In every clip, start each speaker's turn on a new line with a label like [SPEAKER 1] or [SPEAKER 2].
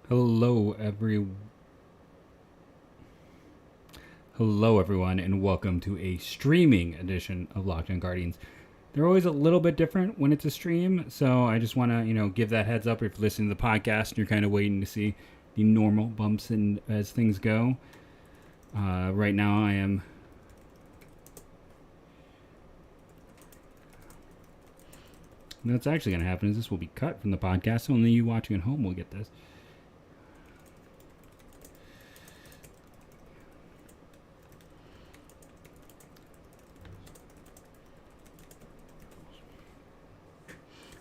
[SPEAKER 1] Hello, Hello, everyone, and welcome to a streaming edition of Locked On Guardians. They're always a little bit different when it's a stream, so I just want to, give that heads up if you're listening to the podcast and you're kind of waiting to see the normal bumps and as things go. Right now, I am. What's actually going to happen is this will be cut from the podcast, so only you watching at home will get this.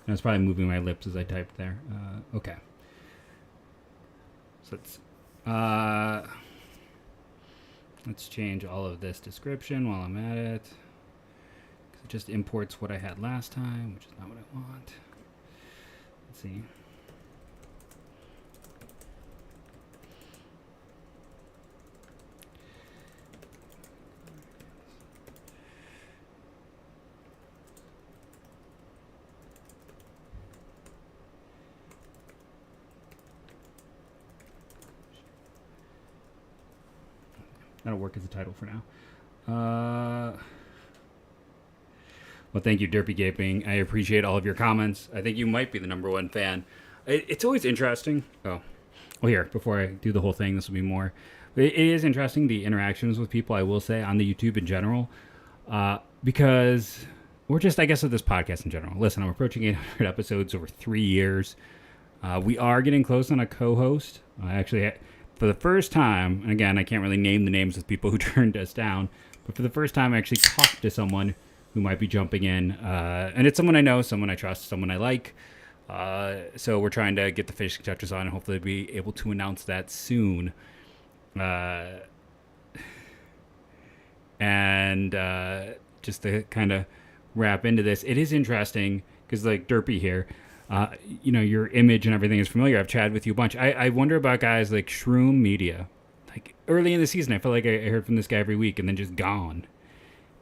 [SPEAKER 1] I was probably moving my lips as I typed there. Okay. So let's change all of this description while I'm at it. It just imports what I had last time, which is not what I want. Let's see. That'll work as a title for now. Well, thank you, Derpy Gaping. I appreciate all of your comments. I think you might be the number one fan. It's always interesting. Well, here, before I do the whole thing, this will be more. It is interesting, the interactions with people, I will say, on the YouTube in general. Because, or just, I guess, of this podcast in general. Listen, I'm approaching 800 episodes over 3 years. We are getting close on a co-host. Actually, for the first time, and again, I can't really name the names of people who turned us down, but for the first time, I actually talked to someone who might be jumping in. And it's someone I know, someone I trust, someone I like. So we're trying to get the finishing touches on and hopefully be able to announce that soon. And just to kind of wrap into this, it is interesting because, like Derpy here, your image and everything is familiar. I've chatted with you a bunch. I wonder about guys like Shroom Media. Like early in the season, I felt like I heard from this guy every week and then just gone.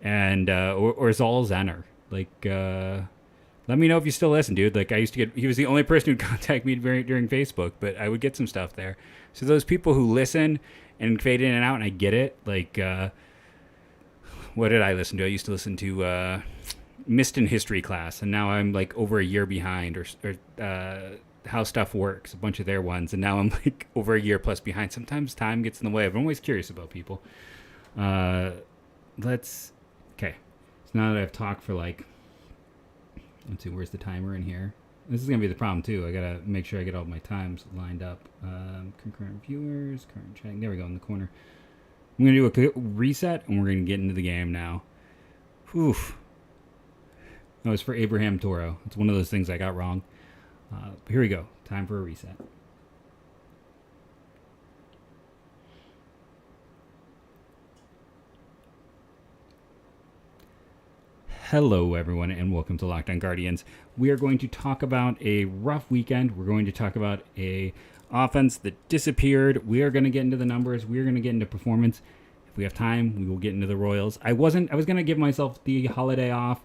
[SPEAKER 1] And or Zal Zenner. Like, let me know if you still listen, dude. Like, I used to get. He was the only person who'd contact me during Facebook, but I would get some stuff there. So those people who listen and fade in and out, and I get it. Like, what did I listen to? I used to listen to Missed in History class, and now I'm like over a year behind, or How Stuff Works, a bunch of their ones, and now I'm like over a year plus behind. Sometimes time gets in the way. I'm always curious about people. Okay. So now that I've talked for like, let's see, where's the timer in here? This is going to be the problem too. I got to make sure I get all my times lined up. Concurrent viewers, current chatting. There we go in the corner. I'm going to do a quick reset and we're going to get into the game now. Oof. That was for Abraham Toro. It's one of those things I got wrong. But here we go. Time for a reset. Hello, everyone, and welcome to Locked On Guardians. We are going to talk about a rough weekend. We're going to talk about a offense that disappeared. We are going to get into the numbers. We are going to get into performance. If we have time, we will get into the Royals. I was going to give myself the holiday off,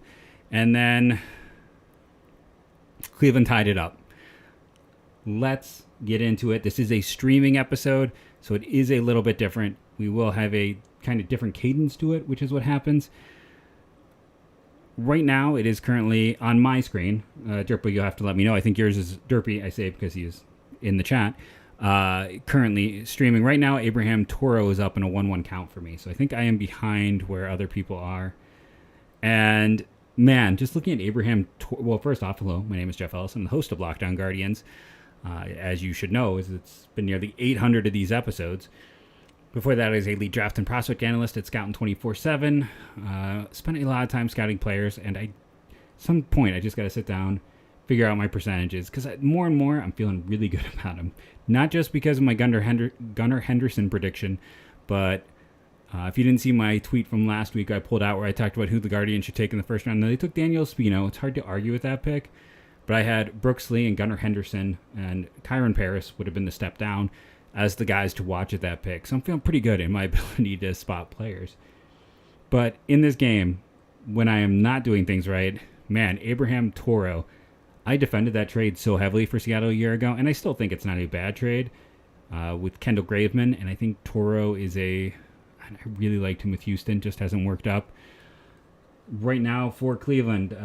[SPEAKER 1] and then Cleveland tied it up. Let's get into it. This is a streaming episode, so it is a little bit different. We will have a kind of different cadence to it, which is what happens. Right now, it is currently on my screen. Derpy, you'll have to let me know. I think yours is Derpy, I say because he's in the chat. Currently streaming. Right now, Abraham Toro is up in a 1-1 count for me. So I think I am behind where other people are. And, man, just looking at Abraham Toro. Well, first off, hello. My name is Jeff Ellison. I'm the host of Locked On Guardians. As you should know, it's been nearly 800 of these episodes. Before that, I was a lead draft and prospect analyst at Scouting 24/7. Spent a lot of time scouting players, and at some point, I just got to sit down, figure out my percentages, because more and more, I'm feeling really good about them. Not just because of my Gunnar Henderson prediction, but if you didn't see my tweet from last week, I pulled out where I talked about who the Guardians should take in the first round. Now, they took Daniel Espino. It's hard to argue with that pick, but I had Brooks Lee and Gunnar Henderson, and Kyron Paris would have been the step down as the guys to watch at that pick. So I'm feeling pretty good in my ability to spot players. But in this game, when I am not doing things right, man, Abraham Toro, I defended that trade so heavily for Seattle a year ago, and I still think it's not a bad trade. with Kendall Graveman, and I think Toro is I really liked him with Houston, just hasn't worked up. Right now for Cleveland,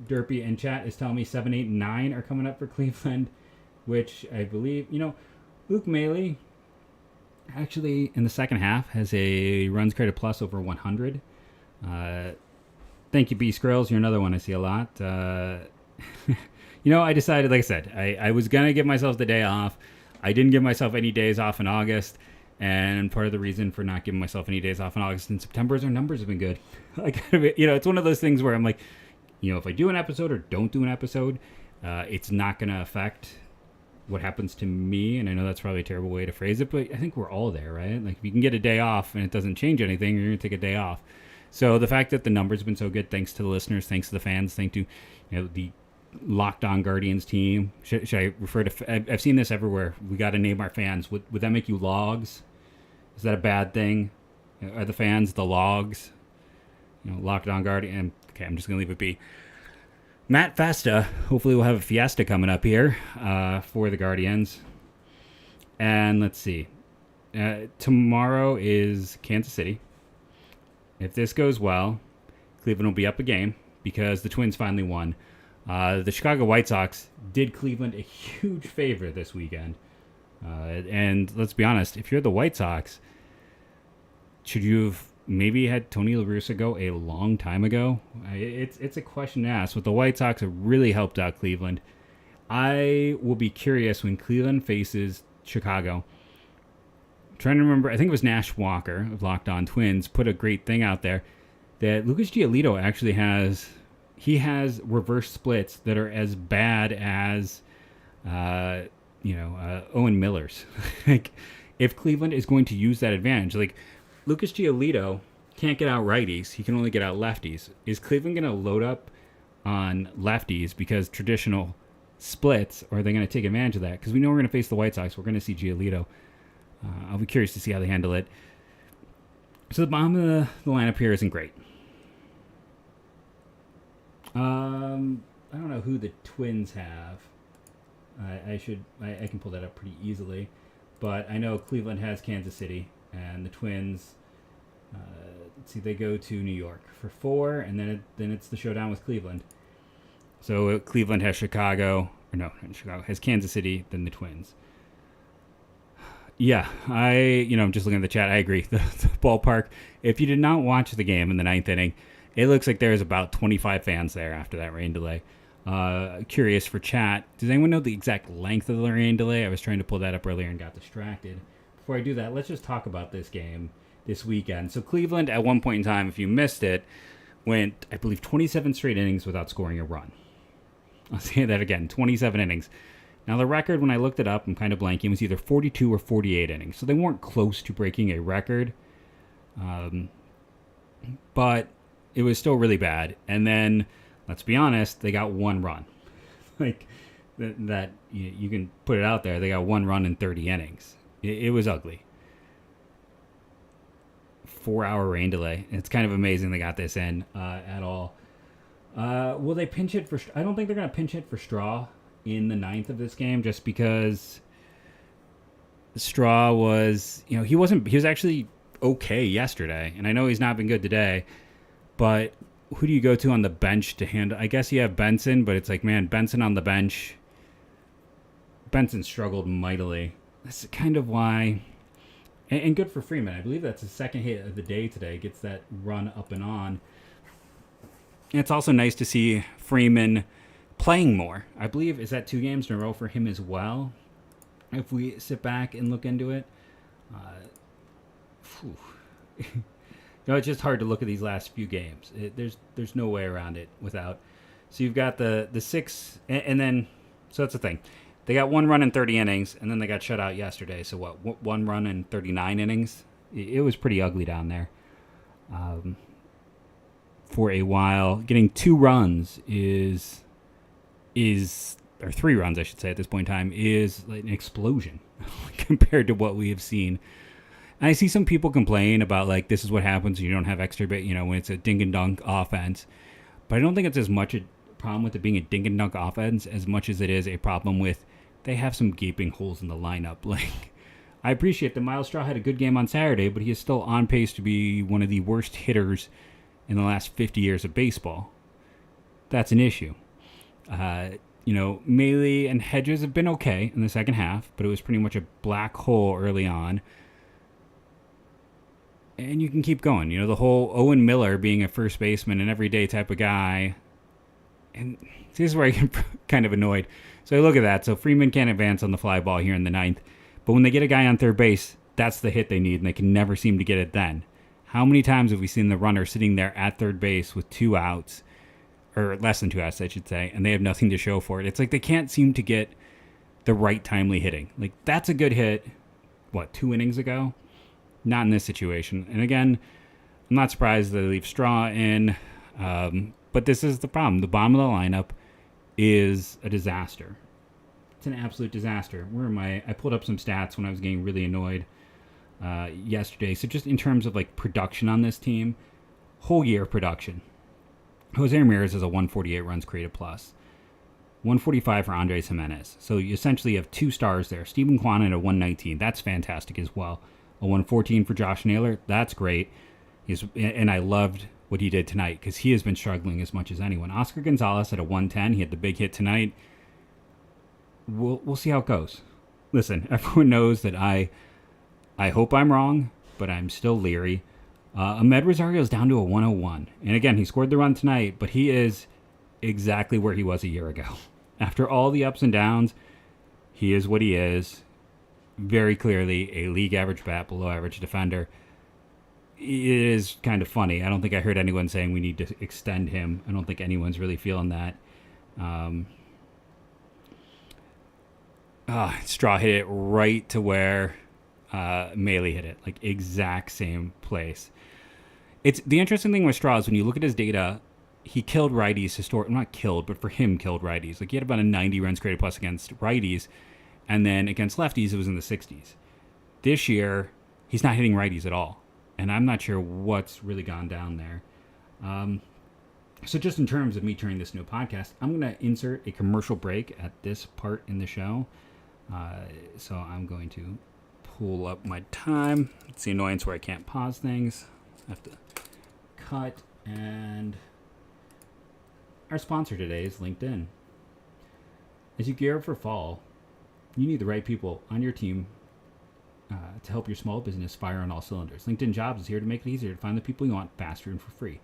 [SPEAKER 1] Derpy and chat is telling me 7, 8, and 9 are coming up for Cleveland, which I believe, Luke Maley actually in the second half has a runs created plus over 100. Thank you, B Skrills. You're another one I see a lot. I decided, like I said, I was going to give myself the day off. I didn't give myself any days off in August. And part of the reason for not giving myself any days off in August and September is our numbers have been good. It's one of those things where I'm like, if I do an episode or don't do an episode, it's not going to affect what happens to me. And I know that's probably a terrible way to phrase it, but I think we're all there, right? Like if you can get a day off and it doesn't change anything, you're going to take a day off. So the fact that the numbers have been so good, thanks to the listeners, thanks to the fans, thanks to the Locked On Guardians team. Should I refer to? I've seen this everywhere. We got to name our fans. Would that make you logs? Is that a bad thing? Are the fans the logs? Locked On Guardian. Okay, I'm just gonna leave it be. Matt Festa. Hopefully, we'll have a fiesta coming up here for the Guardians. And let's see. Tomorrow is Kansas City. If this goes well, Cleveland will be up a game because the Twins finally won. The Chicago White Sox did Cleveland a huge favor this weekend. And let's be honest, if you're the White Sox, should you have maybe had Tony La Russa go a long time ago? It's a question to ask. But the White Sox have really helped out Cleveland. I will be curious when Cleveland faces Chicago. Trying to remember, I think it was Nash Walker of Locked On Twins put a great thing out there that Lucas Giolito actually has reverse splits that are as bad as Owen Miller's. Like if Cleveland is going to use that advantage, like Lucas Giolito can't get out righties, he can only get out lefties. Is Cleveland going to load up on lefties because traditional splits, or are they going to take advantage of that? Because we know we're going to face the White Sox, we're going to see Giolito. I'll be curious to see how they handle it. So the bottom of the lineup here isn't great. I don't know who the Twins have. I can pull that up pretty easily, but I know Cleveland has Kansas City, and the Twins. Let's see, they go to New York for 4, and then it's the showdown with Cleveland. So Cleveland has Chicago has Kansas City, then the Twins. Yeah, I'm just looking at the chat. I agree. The ballpark. If you did not watch the game in the 9th inning, it looks like there's about 25 fans there after that rain delay. Curious for chat. Does anyone know the exact length of the rain delay? I was trying to pull that up earlier and got distracted. Before I do that, let's just talk about this game this weekend. So Cleveland, at one point in time, if you missed it, went, I believe, 27 straight innings without scoring a run. I'll say that again, 27 innings. Now, the record, when I looked it up, I'm kind of blanking, was either 42 or 48 innings. So they weren't close to breaking a record. But it was still really bad. And then, let's be honest, they got 1 run. Like, that you can put it out there. They got 1 run in 30 innings. It was ugly. 4-hour rain delay. It's kind of amazing they got this in at all. Will they pinch it for... I don't think they're going to pinch it for Straw in the 9th of this game, just because Straw was... he was actually okay yesterday, and I know he's not been good today, but who do you go to on the bench to handle... I guess you have Benson, but it's like, man, Benson on the bench... Benson struggled mightily. That's kind of why... And good for Freeman. I believe that's his second hit of the day today. Gets that run up and on. And it's also nice to see Freeman playing more. I believe, is that 2 games in a row for him as well? If we sit back and look into it. It's just hard to look at these last few games. There's no way around it without. So you've got the 6, and then, so that's the thing. They got 1 run in 30 innings, and then they got shut out yesterday. So what? 1 run in 39 innings? It was pretty ugly down there. For a while, getting 2 runs or 3 runs, I should say, at this point in time, is like an explosion compared to what we have seen. And I see some people complain about, like, this is what happens when you don't have extra bit, when it's a dink and dunk offense. But I don't think it's as much a problem with it being a dink and dunk offense as much as it is a problem with they have some gaping holes in the lineup. Like, I appreciate that Miles Straw had a good game on Saturday, but he is still on pace to be one of the worst hitters in the last 50 years of baseball. That's an issue. Maley and Hedges have been okay in the second half, but it was pretty much a black hole early on. And you can keep going. The whole Owen Miller being a first baseman, an everyday type of guy. And this is where I get kind of annoyed. So I look at that. So Freeman can't advance on the fly ball here in the ninth. But when they get a guy on third base, that's the hit they need, and they can never seem to get it then. How many times have we seen the runner sitting there at third base with 2 outs, or less than 2 outs, I should say, and they have nothing to show for it? It's like they can't seem to get the right timely hitting. Like, that's a good hit, 2 innings ago? Not in this situation. And again, I'm not surprised that they leave Straw in, but this is the problem. The bottom of the lineup is a disaster. It's an absolute disaster. Where am I? I pulled up some stats when I was getting really annoyed yesterday. So just in terms of production on this team, whole year production. Jose Ramirez is a 148 runs created plus. 145 for Andres Jimenez. So you essentially have 2 stars there. Stephen Kwan at a 119. That's fantastic as well. A 114 for Josh Naylor. That's great. And I loved what he did tonight because he has been struggling as much as anyone. Oscar Gonzalez at a 110. He had the big hit tonight. We'll see how it goes. Listen, everyone knows that I hope I'm wrong, but I'm still leery. Ahmed Rosario is down to a 101. And again, he scored the run tonight, but he is exactly where he was a year ago. After all the ups and downs, he is what he is. Very clearly a league average bat, below average defender. It is kind of funny. I don't think I heard anyone saying we need to extend him. I don't think anyone's really feeling that. Straw hit it right to where Maley hit it. Exact same place. It's the interesting thing with Straw is when you look at his data, he killed righties not killed, but for him killed righties. He had about a 90 runs created plus against righties, and then against lefties it was in the 60s. This year, he's not hitting righties at all, and I'm not sure what's really gone down there. So just in terms of me turning this into a podcast, I'm going to insert a commercial break at this part in the show. So I'm going to pull up my time. It's the annoyance where I can't pause things. I have to cut. And our sponsor today is LinkedIn. As you gear up for fall, you need the right people on your team to help your small business fire on all cylinders. LinkedIn Jobs is here to make it easier to find the people you want faster and for free.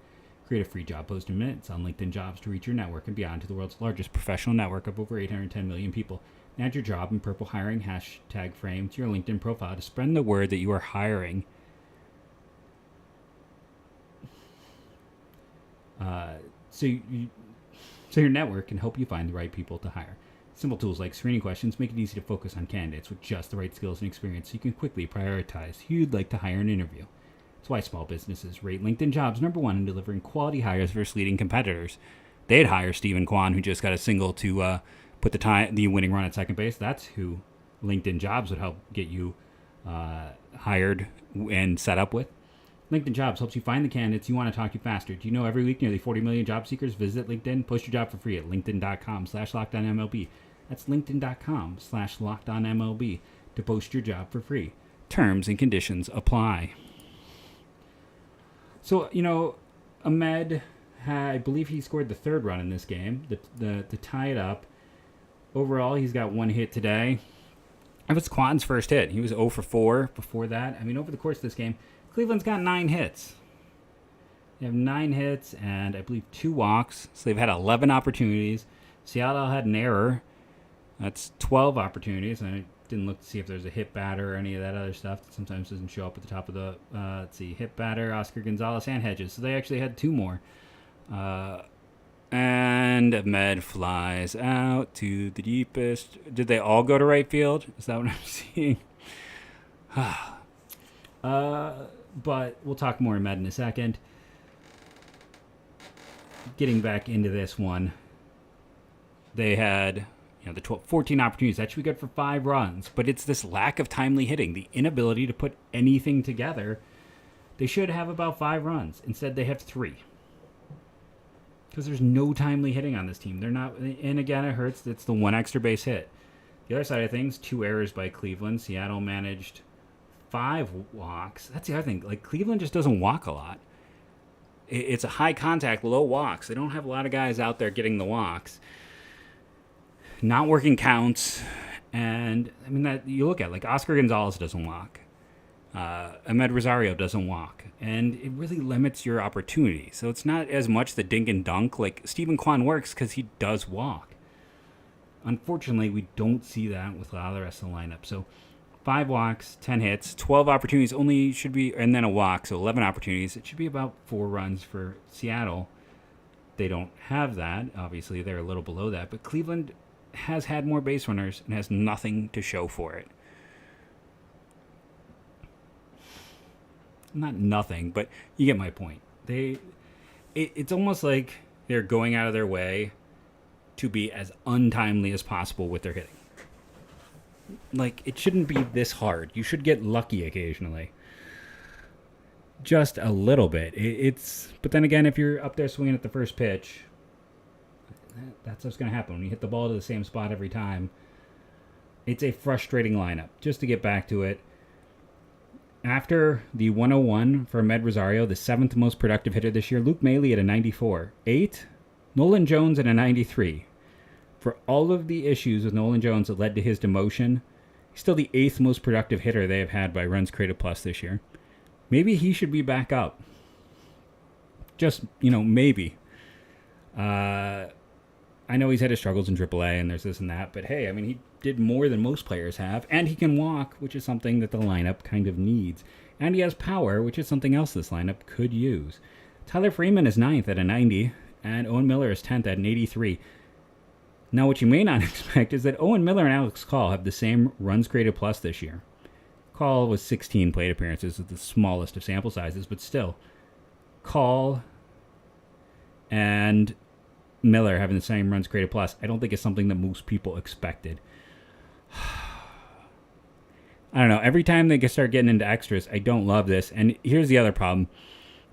[SPEAKER 1] Create a free job post in minutes on LinkedIn Jobs to reach your network and beyond to the world's largest professional network of over 810 million people. Add your job and purple hiring hashtag frame to your LinkedIn profile to spread the word that you are hiring. So your network can help you find the right people to hire. Simple tools like screening questions make it easy to focus on candidates with just the right skills and experience so you can quickly prioritize who you'd like to hire and interview. That's why small businesses rate LinkedIn Jobs #1 in delivering quality hires versus leading competitors. They'd hire Stephen Kwan, who just got a single to put the winning run at second base. That's who LinkedIn Jobs would help get you hired and set up with. LinkedIn Jobs helps you find the candidates you want to talk to faster. Do you know every week nearly 40 million job seekers visit LinkedIn? Post your job for free at linkedin.com/LockedOnMLB. That's linkedin.com/LockedOnMLB to post your job for free. Terms and conditions apply. So, Ahmed, I believe he scored the third run in this game to tie it up. Overall, he's got 1 hit today. It was Quan's first hit. He was 0 for 4 before that. Over the course of this game, Cleveland's got 9 hits. They have 9 hits and I believe 2 walks. So they've had 11 opportunities. Seattle had an error. That's 12 opportunities. I didn't look to see if there's a hit batter or any of that other stuff that sometimes doesn't show up at the top of the, hit batter, Oscar Gonzalez, and Hedges. So they actually had 2 more. And Ahmed flies out to the deepest. Did they all go to right field? Is that what I'm seeing? But we'll talk more Ahmed in a second. Getting back into this one, they had the 14 opportunities. That should be good for 5 runs. But it's this lack of timely hitting, the inability to put anything together. They should have about 5 runs. Instead, they have 3. Because there's no timely hitting on this team. They're not, and again, it hurts. It's the 1 extra base hit. The other side of things, 2 errors by Cleveland. Seattle managed 5 walks. That's the other thing. Like, Cleveland just doesn't walk a lot. It's a high contact, low walks. They don't have a lot of guys out there getting the walks. Not working counts. And, I mean, that you look at, like, Oscar Gonzalez doesn't walk. Ahmed Rosario doesn't walk. And it really limits your opportunity. So it's not as much the dink and dunk. Like, Stephen Kwan works because he does walk. Unfortunately, we don't see that with a lot of the rest of the lineup. So 5 walks, 10 hits, 12 opportunities only should be, and then a walk, so 11 opportunities. It should be about 4 runs for Seattle. They don't have that. Obviously, they're a little below that. But Cleveland has had more base runners and has nothing to show for it. Not nothing, but you get my point. It's almost like they're going out of their way to be as untimely as possible with their hitting. Like, it shouldn't be this hard. You should get lucky occasionally. Just a little bit. But then again, if you're up there swinging at the first pitch, that's what's going to happen. When you hit the ball to the same spot every time, it's a frustrating lineup. Just to get back to it, after the 101 for Ahmed Rosario, the 7th most productive hitter this year, Luke Maile at a 94. 8, Nolan Jones at a 93. For all of the issues with Nolan Jones that led to his demotion, he's still the 8th most productive hitter they have had by runs created plus this year. Maybe he should be back up. Just, maybe. I know he's had his struggles in AAA and there's this and that, but hey, I mean, he did more than most players have, and he can walk, which is something that the lineup kind of needs. And he has power, which is something else this lineup could use. Tyler Freeman is 9th at a 90, and Owen Miller is 10th at an 83. Now, what you may not expect is that Owen Miller and Alex Call have the same runs created plus this year. Call was 16 plate appearances, with the smallest of sample sizes, but still. Call and Miller having the same runs created plus, I don't think it's something that most people expected. I don't know. Every time they start getting into extras, I don't love this. And here's the other problem.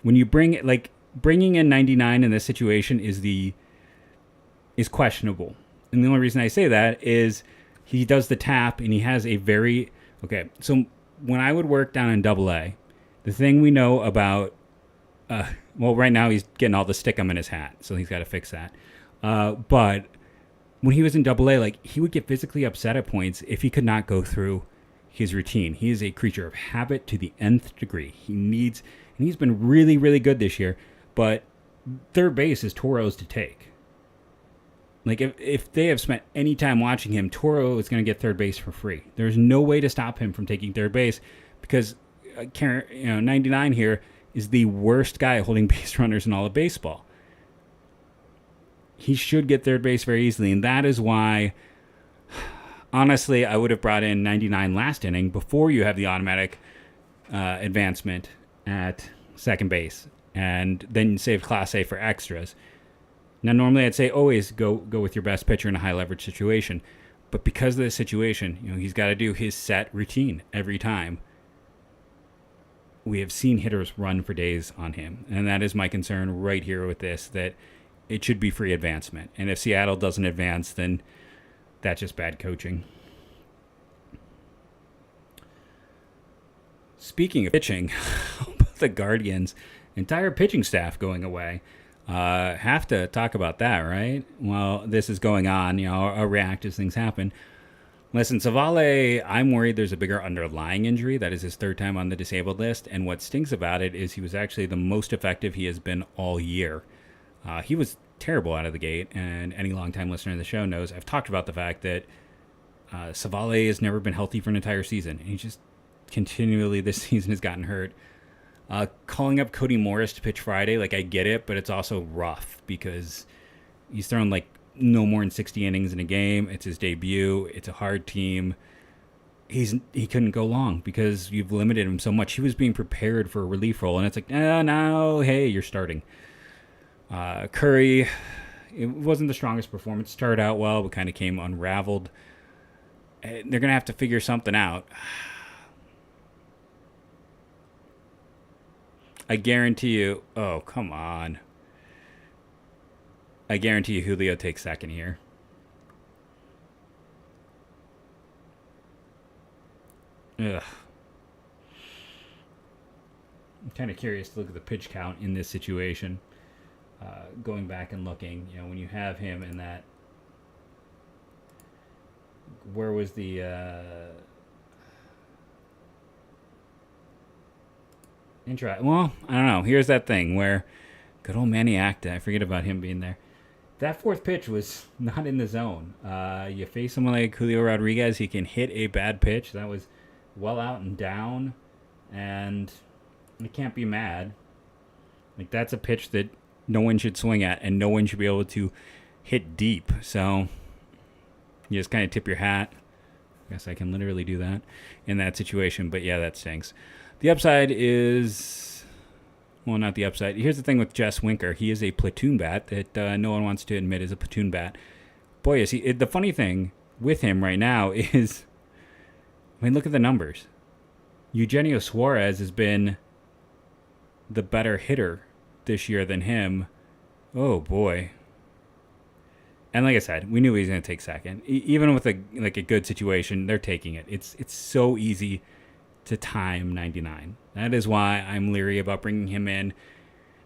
[SPEAKER 1] When you bringing in 99 in this situation is questionable. And the only reason I say that is he does the tap and he has a very... Okay, so when I would work down in AA, the thing we know about... right now he's getting all the stickum in his hat, so he's got to fix that. But when he was in AA, he would get physically upset at points if he could not go through his routine. He is a creature of habit to the nth degree. And he's been really, really good this year, but third base is Toro's to take. If they have spent any time watching him, Toro is going to get third base for free. There's no way to stop him from taking third base because 99 here is the worst guy holding base runners in all of baseball. He should get third base very easily, and that is why, honestly, I would have brought in 99 last inning before you have the automatic advancement at second base, and then save Class A for extras. Now, normally I'd say always go with your best pitcher in a high leverage situation, but because of this situation, he's got to do his set routine every time. We have seen hitters run for days on him, and that is my concern right here with this, that it should be free advancement. And if Seattle doesn't advance, then that's just bad coaching. Speaking of pitching, how about the Guardians' entire pitching staff going away? Have to talk about that, right? Well, this is going on. I'll react as things happen. Listen, Savale, I'm worried there's a bigger underlying injury. That is his 3rd time on the disabled list. And what stinks about it is he was actually the most effective he has been all year. He was terrible out of the gate. And any longtime listener to the show knows I've talked about the fact that Savale has never been healthy for an entire season. And he just continually this season has gotten hurt. Calling up Cody Morris to pitch Friday, I get it, but it's also rough because he's thrown no more than 60 innings in a game. It's his debut. It's a hard team. He couldn't go long because you've limited him so much. He was being prepared for a relief role, and it's no, hey, you're starting. Curry, it wasn't the strongest performance. Started out well, but kind of came unraveled. They're going to have to figure something out. I guarantee you... Oh, come on. I guarantee you Julio takes second here. Ugh. I'm kind of curious to look at the pitch count in this situation. Going back and looking, when you have him in that, where was the intro? Well, I don't know. Here's that thing where good old Manny Acta, I forget about him being there. That fourth pitch was not in the zone. You face someone like Julio Rodriguez, he can hit a bad pitch. That was well out and down, and you can't be mad. Like, that's a pitch that no one should swing at, and no one should be able to hit deep. So you just kind of tip your hat. I guess I can literally do that in that situation. But yeah, that stinks. The upside is, well, not the upside. Here's the thing with Jess Winker. He is a platoon bat that no one wants to admit is a platoon bat. Boy, is he. The funny thing with him right now is, I mean, look at the numbers. Eugenio Suarez has been the better hitter this year than him. Oh boy. And like I said, we knew he was going to take second. Even with a good situation, they're taking it. It's so easy to time 99. That is why I'm leery about bringing him in.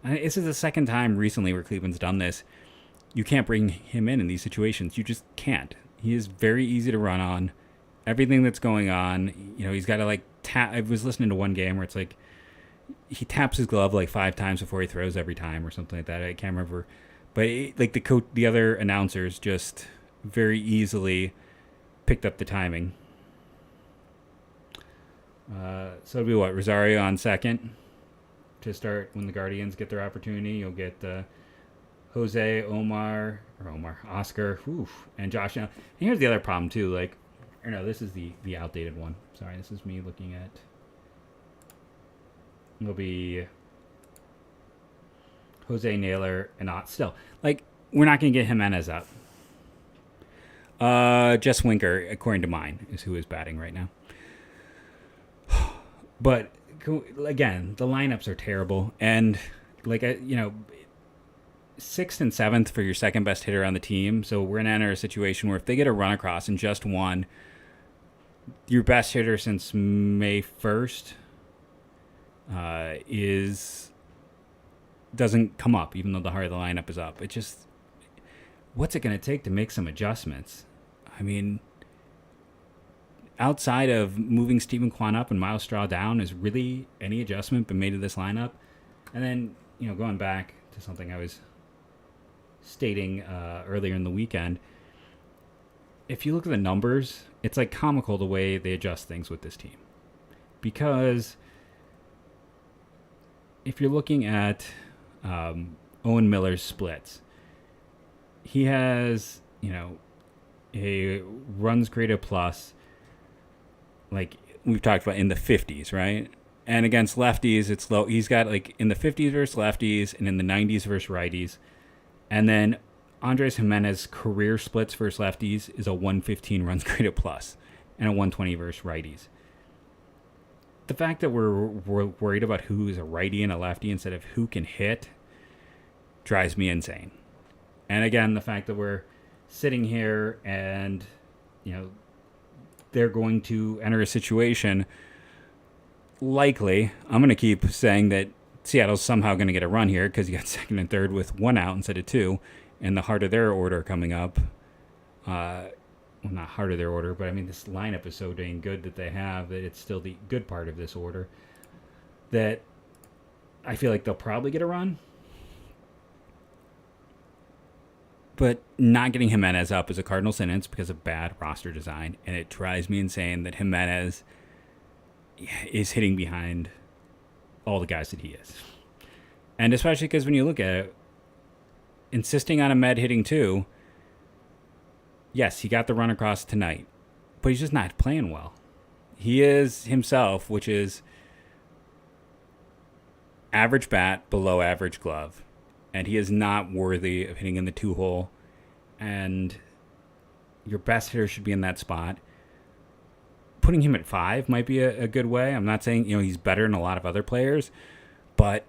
[SPEAKER 1] This is the second time recently where Cleveland's done this. You can't bring him in these situations. You just can't. He is very easy to run on. Everything that's going on, he's got to tap. I was listening to one game where it's like he taps his glove 5 times before he throws every time or something like that. I can't remember. But the other announcers just very easily picked up the timing. So it'll be Rosario on second to start when the Guardians get their opportunity. You'll get Jose, Oscar, and Josh. Now, and here's the other problem too. This is the outdated one. Sorry, this is me looking at. It'll be Jose, Naylor, and Ott. Still, we're not going to get Jimenez up. Jess Winker, according to mine, is who is batting right now. But again, the lineups are terrible, and 6th and 7th for your second best hitter on the team. So we're gonna enter a situation where if they get a run across and just one, your best hitter since May 1st doesn't come up, even though the heart of the lineup is up. It just, what's it gonna take to make some adjustments? I mean, outside of moving Stephen Kwan up and Miles Straw down, is really any adjustment been made to this lineup? And then, going back to something I was stating earlier in the weekend, if you look at the numbers, it's comical the way they adjust things with this team. Because if you're looking at Owen Miller's splits, he has, a runs created plus, we've talked about, in the 50s, right? And against lefties, it's low. He's got in the 50s versus lefties and in the 90s versus righties. And then Andres Jimenez career splits versus lefties is a 115 runs created plus and a 120 versus righties. The fact that we're worried about who is a righty and a lefty instead of who can hit drives me insane. And again, the fact that we're sitting here and, they're going to enter a situation, likely, I'm going to keep saying that Seattle's somehow going to get a run here because you got second and third with one out instead of two, and the heart of their order coming up. Well, not heart of their order, but I mean, this lineup is so dang good that they have that it's still the good part of this order, that I feel like they'll probably get a run. But not getting Jimenez up is a cardinal sentence because of bad roster design, and it drives me insane that Jimenez is hitting behind all the guys that he is. And especially because when you look at it, insisting on Ahmed hitting two, yes, he got the run across tonight, but he's just not playing well. He is himself, which is average bat, below average glove. And he is not worthy of hitting in the 2-hole. And your best hitter should be in that spot. Putting him at 5 might be a good way. I'm not saying he's better than a lot of other players, but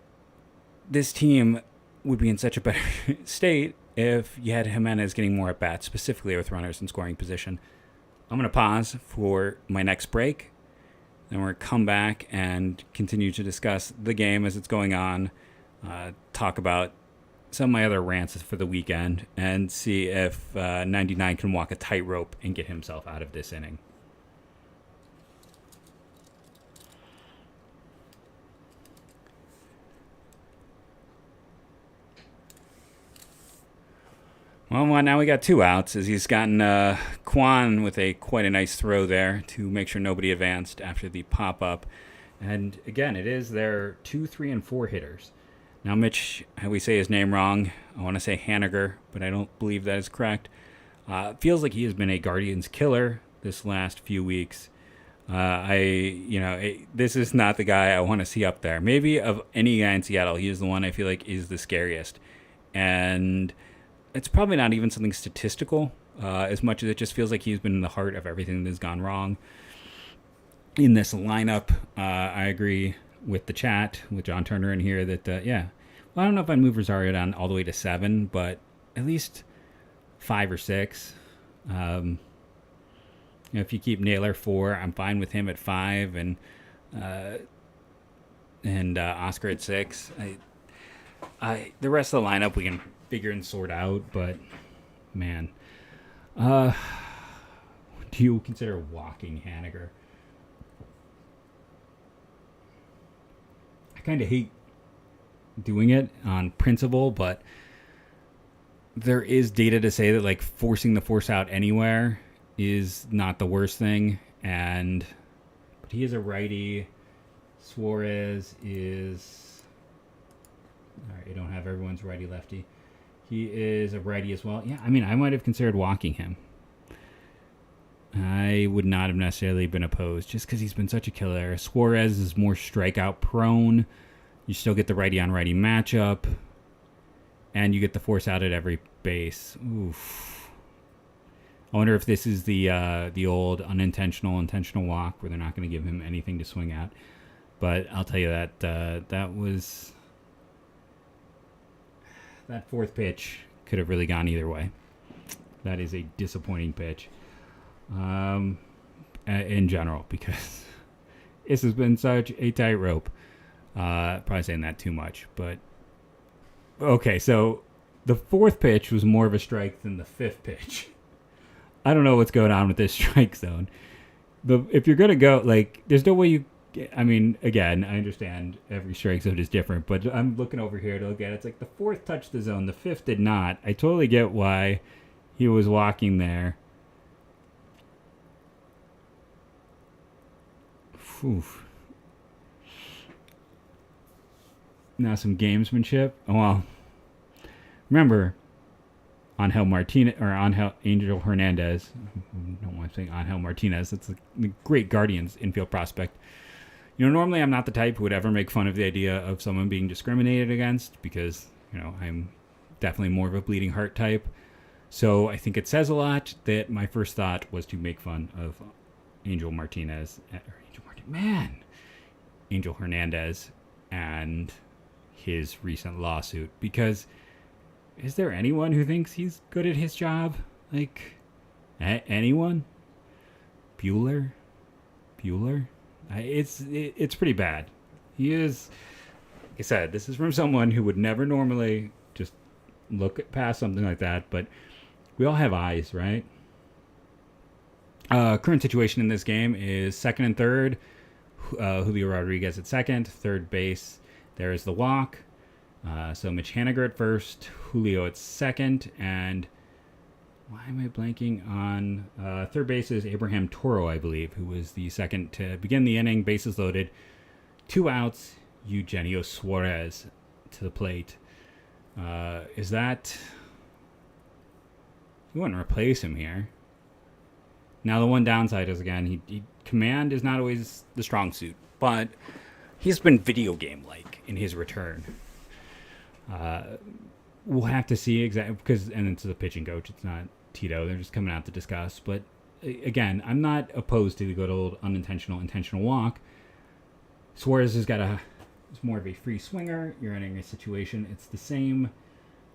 [SPEAKER 1] this team would be in such a better state if you had Jimenez getting more at bats, specifically with runners in scoring position. I'm going to pause for my next break. Then we're come back and continue to discuss the game as it's going on, talk about some of my other rants for the weekend, and see if 99 can walk a tightrope and get himself out of this inning. Well, now we got 2 outs as he's gotten Kwan with quite a nice throw there to make sure nobody advanced after the pop-up. And again, it is their 2, 3, and 4 hitters. Now, Mitch, how we say his name wrong. I want to say Haniger, but I don't believe that is correct. Feels like he has been a Guardians killer this last few weeks. This is not the guy I want to see up there. Maybe of any guy in Seattle, he is the one I feel like is the scariest. And it's probably not even something statistical, as much as it just feels like he's been in the heart of everything that's gone wrong in this lineup. I agree with the chat, with John Turner in here, that, well, I don't know if I'd move Rosario down all the way to 7, but at least 5 or 6. If you keep Naylor 4, I'm fine with him at 5, and Oscar at 6. The rest of the lineup we can figure and sort out, but man, do you consider walking Haniger? I kind of hate doing it on principle, but there is data to say that like forcing the force out anywhere is not the worst thing. But he is a righty. Suarez is, all right, you don't have everyone's righty lefty. He is a righty as well. Yeah, I mean, I might have considered walking him. I would not have necessarily been opposed just because he's been such a killer. Suarez is more strikeout prone. You still get the righty on righty matchup, and you get the force out at every base. Oof. I wonder if this is the old intentional walk where they're not going to give him anything to swing at. But I'll tell you that that 4th pitch could have really gone either way. That is a disappointing pitch. In general, because this has been such a tightrope. Probably saying that too much, but okay. So the 4th pitch was more of a strike than the 5th pitch. I don't know what's going on with this strike zone. If you're gonna go, like, there's no way you. I mean, again, I understand every strike zone is different, but I'm looking over here to look at it. It's like the 4th touched the zone, the 5th did not. I totally get why he was walking there. Oof. Now some gamesmanship. Well, remember Angel Hernandez. I don't want to say Angel Martinez. That's a great Guardians infield prospect. Normally I'm not the type who would ever make fun of the idea of someone being discriminated against because, I'm definitely more of a bleeding heart type. So I think it says a lot that my first thought was to make fun of Angel Hernandez and his recent lawsuit, because is there anyone who thinks he's good at his job? Like, anyone? Bueller? It's pretty bad. He is, like I said, this is from someone who would never normally just look past something like that, but we all have eyes, right? Current situation in this game is 2nd and 3rd. Julio Rodriguez at 2nd, 3rd base. There is the walk. So Mitch Haniger at 1st, Julio at 2nd, and why am I blanking on 3rd base is Abraham Toro, I believe, who was the 2nd to begin the inning. Bases loaded, 2 outs. Eugenio Suarez to the plate. Is that? You wouldn't replace him here. Now the one downside is, again, he command is not always the strong suit, but he's been video game like in his return. We'll have to see exactly, because, and it's the pitching coach, it's not Tito. They're just coming out to discuss. But again, I'm not opposed to the good old intentional walk. Suarez has got it's more of a free swinger. You're entering a situation. It's the same.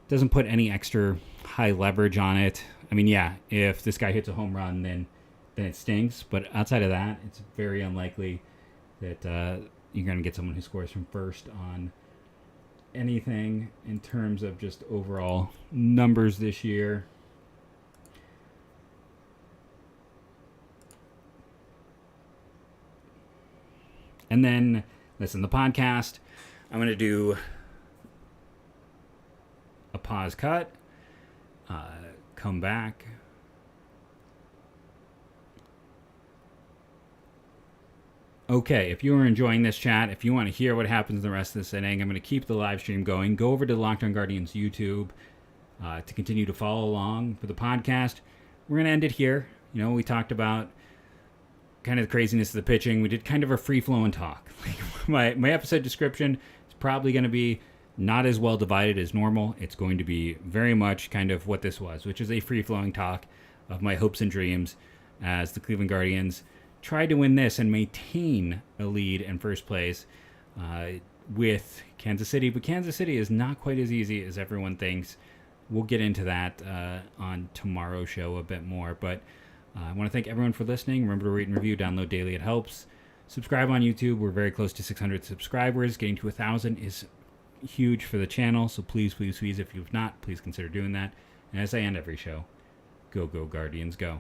[SPEAKER 1] Doesn't put any extra high leverage on it. I mean, yeah, if this guy hits a home run, then it stinks. But outside of that, it's very unlikely that you're going to get someone who scores from first on anything in terms of just overall numbers this year. And then, listen, the podcast, I'm going to do a pause cut, come back. Okay, if you are enjoying this chat, if you want to hear what happens in the rest of this inning, I'm going to keep the live stream going. Go over to the Locked On Guardians YouTube to continue to follow along for the podcast. We're going to end it here. You know, we talked about kind of the craziness of the pitching. We did kind of a free-flowing talk. my episode description is probably going to be not as well divided as normal. It's going to be very much kind of what this was, which is a free-flowing talk of my hopes and dreams as the Cleveland Guardians tried to win this and maintain a lead in first place with Kansas City. But Kansas City is not quite as easy as everyone thinks. We'll get into that on tomorrow's show a bit more. But I want to thank everyone for listening. Remember to rate and review, download daily. It helps. Subscribe on YouTube. We're very close to 600 subscribers. Getting to 1,000 is huge for the channel. So please, please, please, if you've not, please consider doing that. And as I end every show, go, go, Guardians, go.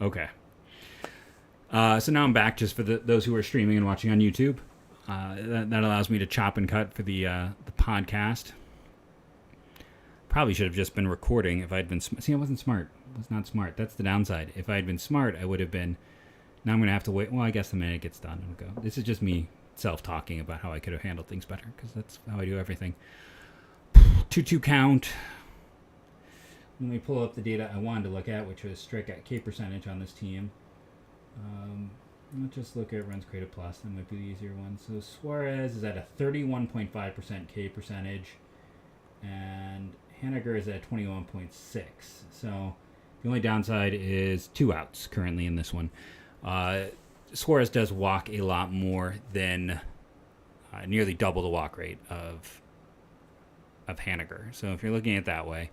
[SPEAKER 1] Okay. So now I'm back just for those who are streaming and watching on YouTube. That allows me to chop and cut for the podcast. Probably should have just been recording if I'd been... See, I wasn't smart. I was not smart. That's the downside. If I had been smart, I would have been... Now I'm going to have to wait. Well, I guess the minute it gets done, it'll go. This is just me self-talking about how I could have handled things better, because that's how I do everything. 2-2 count. Let me pull up the data I wanted to look at, which was strikeout K percentage on this team. Let's just look at runs created plus. That might be the easier one. So Suarez is at a 31.5% K percentage, and Haniger is at 21.6. So the only downside is 2 outs currently in this one. Suarez does walk a lot more than nearly double the walk rate of Haniger. So if you're looking at it that way,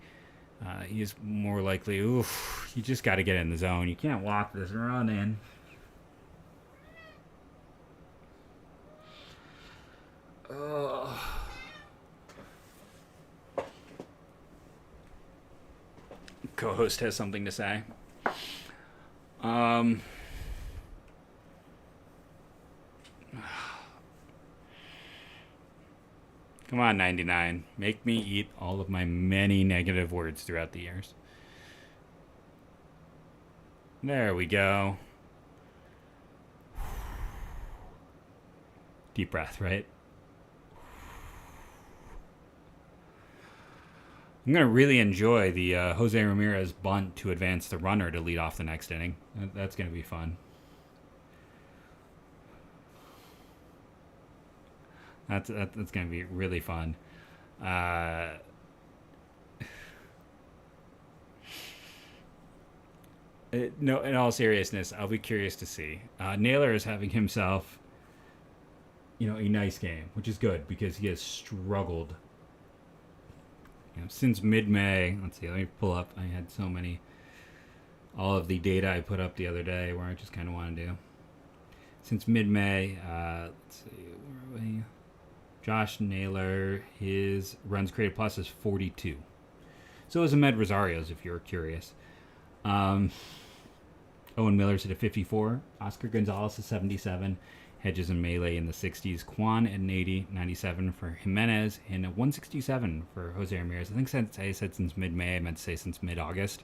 [SPEAKER 1] he's more likely, you just got to get in the zone. You can't walk this run in. Co-host has something to say. Come on, 99. Make me eat all of my many negative words throughout the years. There we go. Deep breath, right? I'm going to really enjoy the Jose Ramirez bunt to advance the runner to lead off the next inning. That's going to be fun. That's going to be really fun. No, in all seriousness, I'll be curious to see. Naylor is having himself, a nice game, which is good because he has struggled. Since mid-May. Let's see. Let me pull up. I had all of the data I put up the other day where I just kind of want to do. Since mid-May, let's see. Where are we? Josh Naylor, his runs created plus is 42. So is Ahmed Rosario's, if you're curious. Owen Miller's at a 54. Oscar Gonzalez is 77. Hedges and Melee in the 60s. Kwan at an 80. 97 for Jimenez. And a 167 for Jose Ramirez. I think I said since mid-May. I meant to say since mid-August.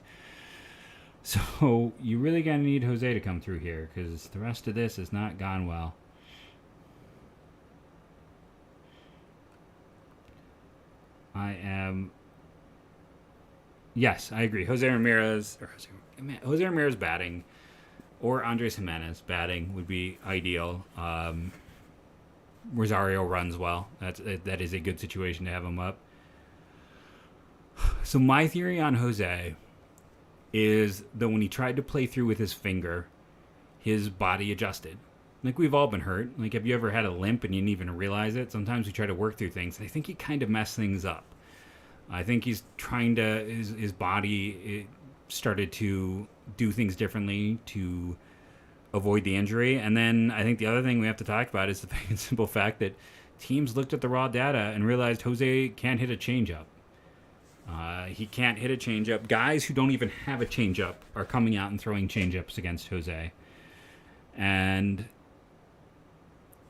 [SPEAKER 1] So you really going to need Jose to come through here, because the rest of this has not gone well. Yes, I agree. Jose Ramirez batting, or Andres Jimenez batting would be ideal. Rosario runs well. That is a good situation to have him up. So my theory on Jose is that when he tried to play through with his finger, his body adjusted. Like, we've all been hurt. Like, have you ever had a limp and you didn't even realize it? Sometimes we try to work through things. I think he kind of messed things up. I think he's trying to his body started to do things differently to avoid the injury. And then I think the other thing we have to talk about is the simple fact that teams looked at the raw data and realized Jose can't hit a changeup. He can't hit a changeup. Guys who don't even have a changeup are coming out and throwing changeups against Jose. And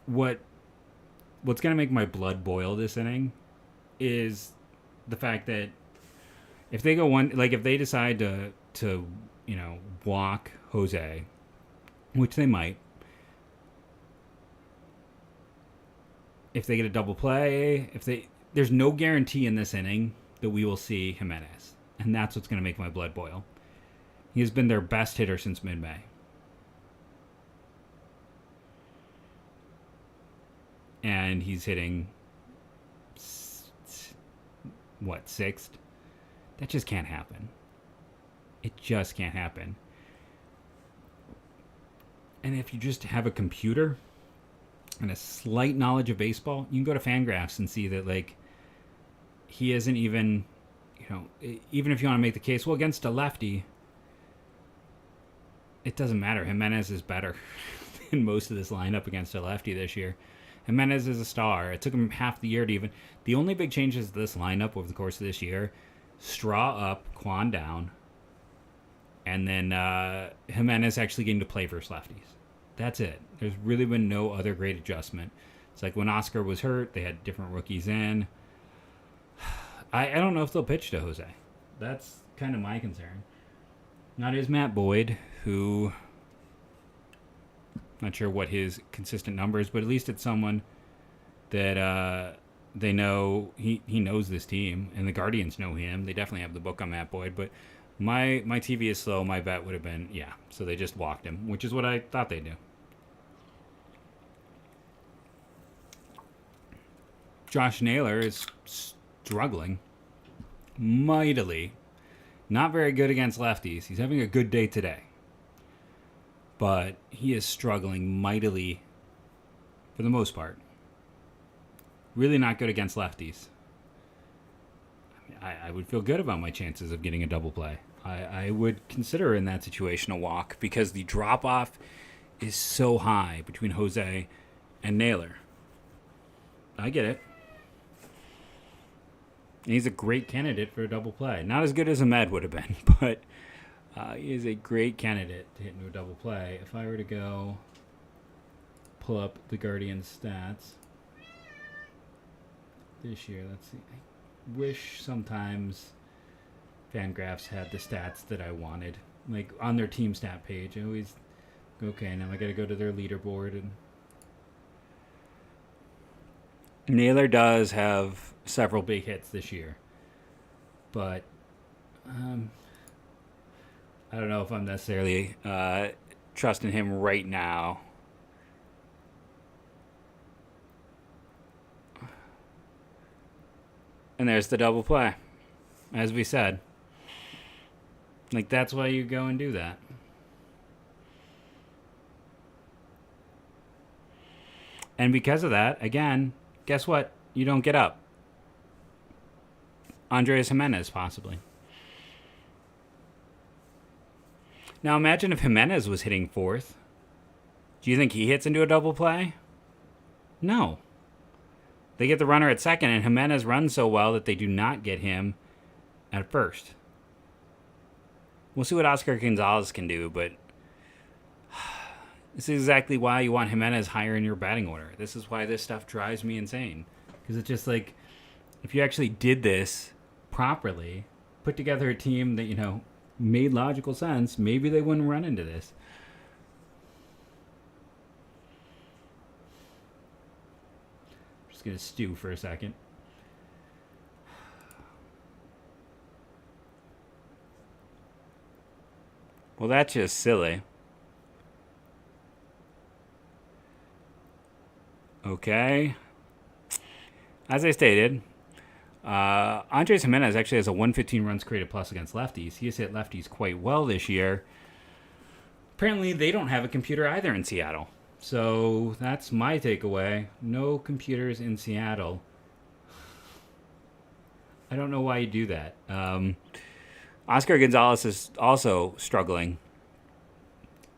[SPEAKER 1] what's going to make my blood boil this inning is the fact that if they go one, like if they decide to walk Jose, which they might, if they get a double play, there's no guarantee in this inning that we will see Jimenez, and that's what's going to make my blood boil. He has been their best hitter since mid-May. And he's hitting, sixth? That just can't happen. It just can't happen. And if you just have a computer and a slight knowledge of baseball, you can go to Fangraphs and see that, like, he isn't even, even if you want to make the case, well, against a lefty, it doesn't matter. Jimenez is better than most of this lineup against a lefty this year. Jimenez is a star. It took him half the year to even... The only big changes to this lineup over the course of this year, Straw up, Quan down, and then Jimenez actually getting to play versus lefties. That's it. There's really been no other great adjustment. It's like when Oscar was hurt, they had different rookies in. I don't know if they'll pitch to Jose. That's kind of my concern. Not is Matt Boyd, who... Not sure what his consistent number is, but at least it's someone that they know. He knows this team, and the Guardians know him. They definitely have the book on Matt Boyd, but my TV is slow. My bet would have been, so they just walked him, which is what I thought they'd do. Josh Naylor is struggling mightily. Not very good against lefties. He's having a good day today. But he is struggling mightily for the most part. Really not good against lefties. I would feel good about my chances of getting a double play. I would consider in that situation a walk because the drop-off is so high between Jose and Naylor. I get it. And he's a great candidate for a double play. Not as good as Ahmed would have been, but... he is a great candidate to hit into a double play. If I were to go pull up the Guardians stats this year, let's see. I wish sometimes Fangraphs had the stats that I wanted. Like on their team stat page. I always go, okay, now I got to go to their leaderboard. And Naylor does have several big hits this year. But... I don't know if I'm necessarily trusting him right now. And there's the double play, as we said. Like, that's why you go and do that. And because of that, again, guess what? You don't get up. Andres Jimenez, possibly. Now imagine if Jimenez was hitting fourth. Do you think he hits into a double play? No. They get the runner at second, and Jimenez runs so well that they do not get him at first. We'll see what Oscar Gonzalez can do, but this is exactly why you want Jimenez higher in your batting order. This is why this stuff drives me insane. Because it's just like, if you actually did this properly, put together a team that, made logical sense, maybe they wouldn't run into this. I'm just going to stew for a second. Well, that's just silly. Okay. As I stated, Andres Jimenez actually has a 115 runs created plus against lefties. He has hit lefties quite well this year. Apparently, they don't have a computer either in Seattle. So that's my takeaway. No computers in Seattle. I don't know why you do that. Oscar Gonzalez is also struggling,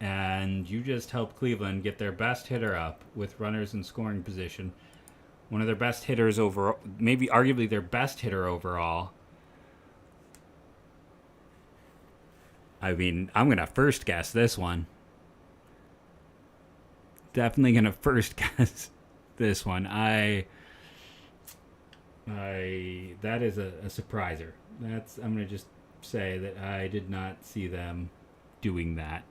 [SPEAKER 1] and you just helped Cleveland get their best hitter up with runners in scoring position. One of their best hitters overall, maybe arguably their best hitter overall. I mean, I'm going to first guess this one. Definitely going to first guess this one. That is a surpriser. I'm going to just say that I did not see them doing that.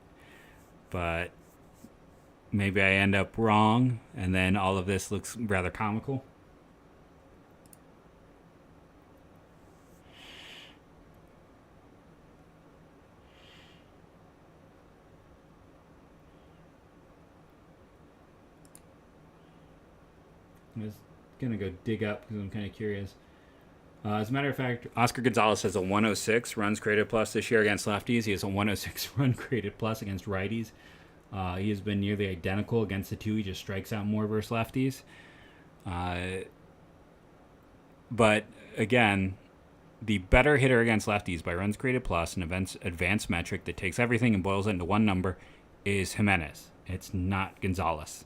[SPEAKER 1] But maybe I end up wrong, and then all of this looks rather comical. I'm just going to go dig up because I'm kind of curious. As a matter of fact, Oscar Gonzalez has a 106 runs created plus this year against lefties. He has a 106 run created plus against righties. He has been nearly identical against the two. He just strikes out more versus lefties. But again, the better hitter against lefties by runs created plus, an advanced metric that takes everything and boils it into one number, is Jimenez. It's not Gonzalez.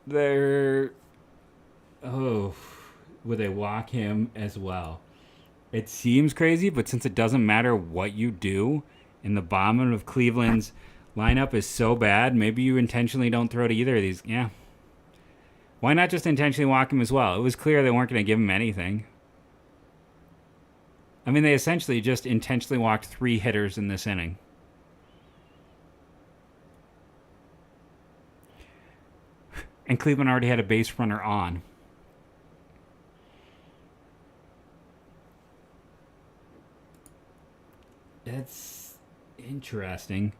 [SPEAKER 1] Would they walk him as well? It seems crazy, but since it doesn't matter what you do, and the bottom of Cleveland's lineup is so bad, maybe you intentionally don't throw to either of these. Yeah. Why not just intentionally walk him as well? It was clear they weren't going to give him anything. I mean, they essentially just intentionally walked 3 hitters in this inning. And Cleveland already had a base runner on. It's interesting.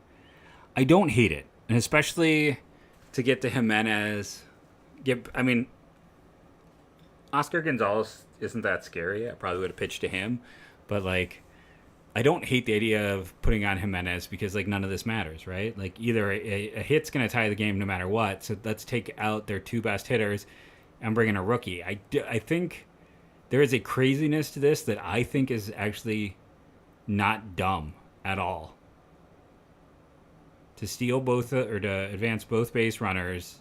[SPEAKER 1] I don't hate it. And especially to get to Jimenez. Oscar Gonzalez isn't that scary. I probably would have pitched to him. But, I don't hate the idea of putting on Jimenez because, none of this matters, right? Either a hit's going to tie the game no matter what. So let's take out their 2 best hitters and bring in a rookie. I think there is a craziness to this that I think is actually not dumb at all. To steal both or to advance both base runners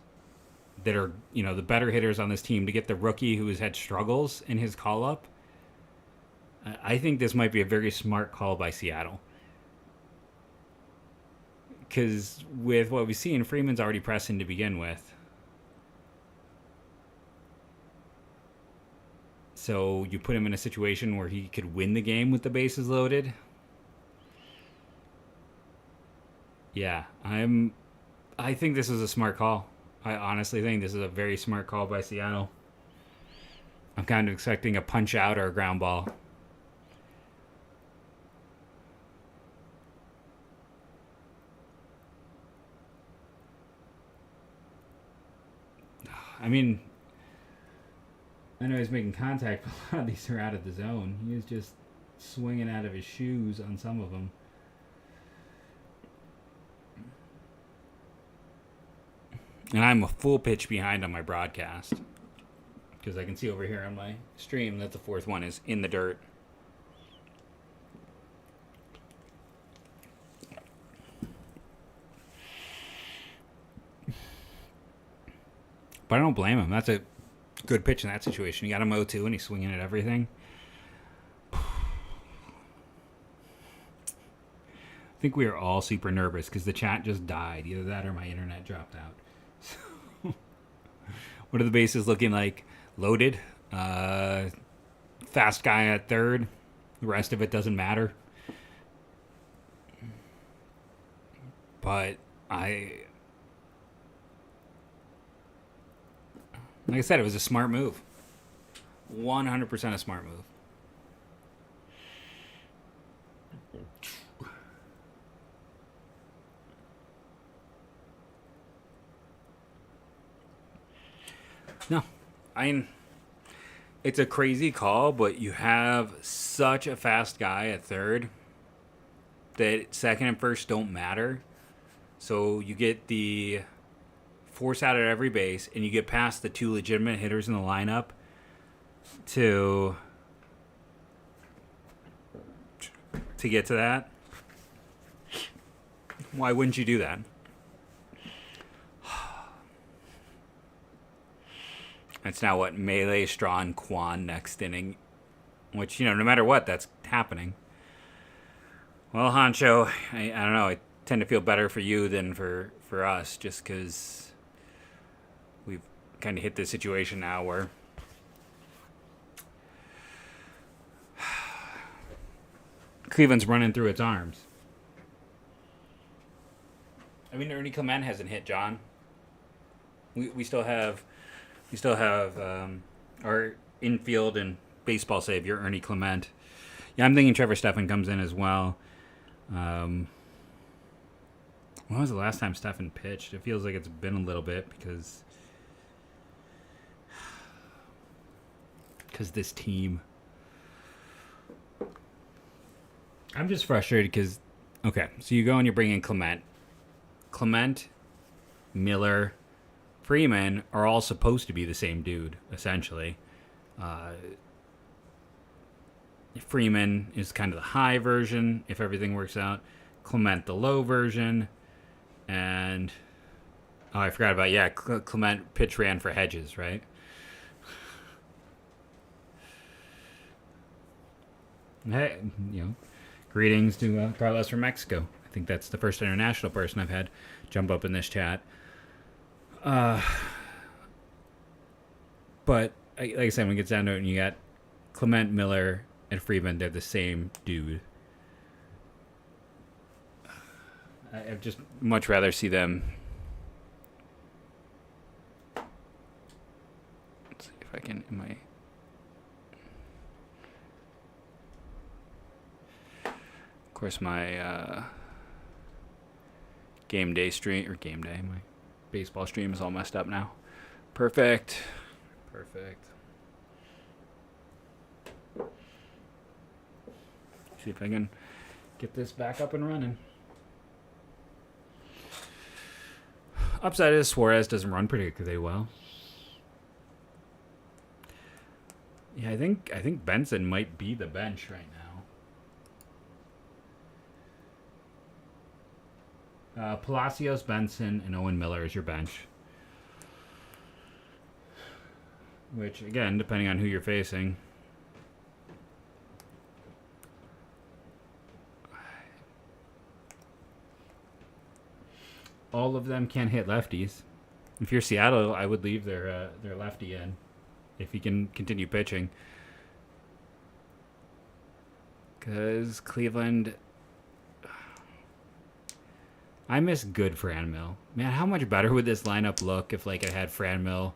[SPEAKER 1] that are, the better hitters on this team, to get the rookie who has had struggles in his call up. I think this might be a very smart call by Seattle. Because with what we've seen, Freeman's already pressing to begin with. So you put him in a situation where he could win the game with the bases loaded. Yeah, I think this is a smart call. I honestly think this is a very smart call by Seattle. I'm kind of expecting a punch out or a ground ball. I mean, I know he's making contact, but a lot of these are out of the zone. He was just swinging out of his shoes on some of them. And I'm a full pitch behind on my broadcast. Because I can see over here on my stream that the 4th one is in the dirt. But I don't blame him. That's a good pitch in that situation. You got him 0-2 and he's swinging at everything. I think we are all super nervous because the chat just died. Either that or my internet dropped out. So, what are the bases looking like? Loaded. Fast guy at third. The rest of it doesn't matter. But like I said, it was a smart move. 100% a smart move. No. It's a crazy call, but you have such a fast guy at third that second and first don't matter. So you get the force out at every base, and you get past the two legitimate hitters in the lineup to get to that, why wouldn't you do that? It's now what, Melee, Strawn, Quan next inning, which, no matter what, that's happening. Well, Honcho, I don't know. I tend to feel better for you than for us, just because we've kind of hit this situation now where Cleveland's running through its arms. I mean, Ernie Clement hasn't hit, John. We still have our infield and baseball savior, Ernie Clement. Yeah, I'm thinking Trevor Stephan comes in as well. When was the last time Stephan pitched? It feels like it's been a little bit because this team. I'm just frustrated because, okay, so you go and you bring in Clement. Clement, Miller, Freeman are all supposed to be the same dude, essentially. Freeman is kind of the high version, if everything works out. Clement, the low version. And, I forgot about, Clement pitch ran for Hedges, right? Hey, greetings to Carlos from Mexico. I think that's the first international person I've had jump up in this chat. But like I said, when it gets down to it, and you got Clement, Miller, and Freeman, they're the same dude. I'd just much rather see them. Let's see if I can. Of course, my game day, my baseball stream is all messed up now. Perfect. See if I can get this back up and running. Upside is Suarez doesn't run particularly well. Yeah, I think Benson might be the bench right now. Palacios, Benson, and Owen Miller is your bench. Which, again, depending on who you're facing. All of them can hit lefties. If you're Seattle, I would leave their lefty in if he can continue pitching. Because Cleveland... I miss good Franmil. Man, how much better would this lineup look if it had Franmil?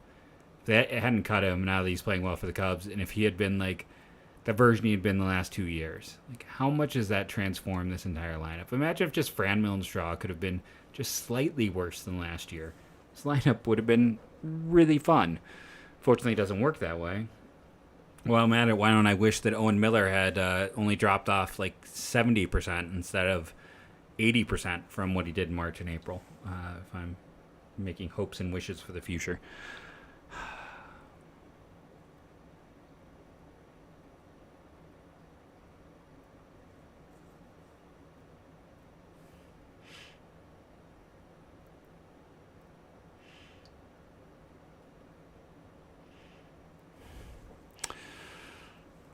[SPEAKER 1] If it hadn't cut him now that he's playing well for the Cubs, and if he had been the version he had been the last 2 years. How much does that transform this entire lineup? Imagine if just Franmil and Straw could have been just slightly worse than last year. This lineup would have been really fun. Fortunately, it doesn't work that way. While I'm at it, why don't I wish that Owen Miller had only dropped off 70% instead of 80% from what he did in March and April, if I'm making hopes and wishes for the future.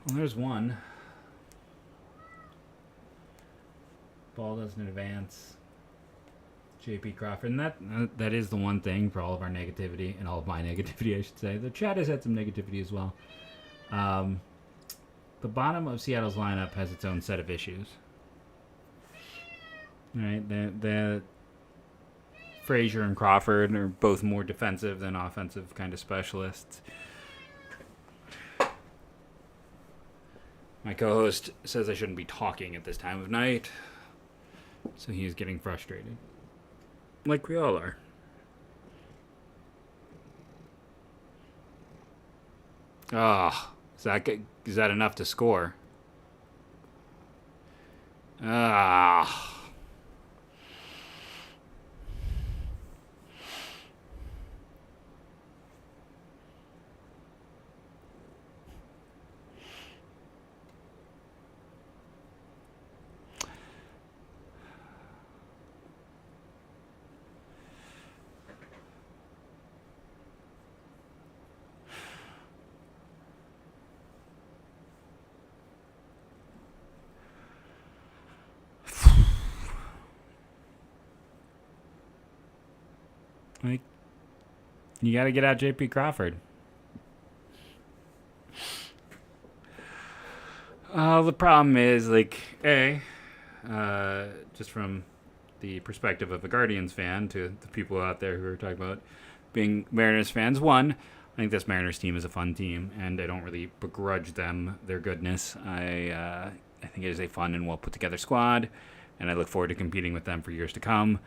[SPEAKER 1] Well, there's one. Ball doesn't advance. J.P. Crawford. And that is the one thing for all of our negativity, and all of my negativity, I should say. The chat has had some negativity as well. The bottom of Seattle's lineup has its own set of issues. All right, the Frazier and Crawford are both more defensive than offensive kind of specialists. My co-host says I shouldn't be talking at this time of night, so he's getting frustrated. Like we all are. Ah, is that enough to score? Ah. Like, you got to get out J.P. Crawford. The problem is, like, just from the perspective of a Guardians fan to the people out there who are talking about being Mariners fans, one, I think this Mariners team is a fun team, and I don't really begrudge them their goodness. I think it is a fun and well put together squad, and I look forward to competing with them for years to come.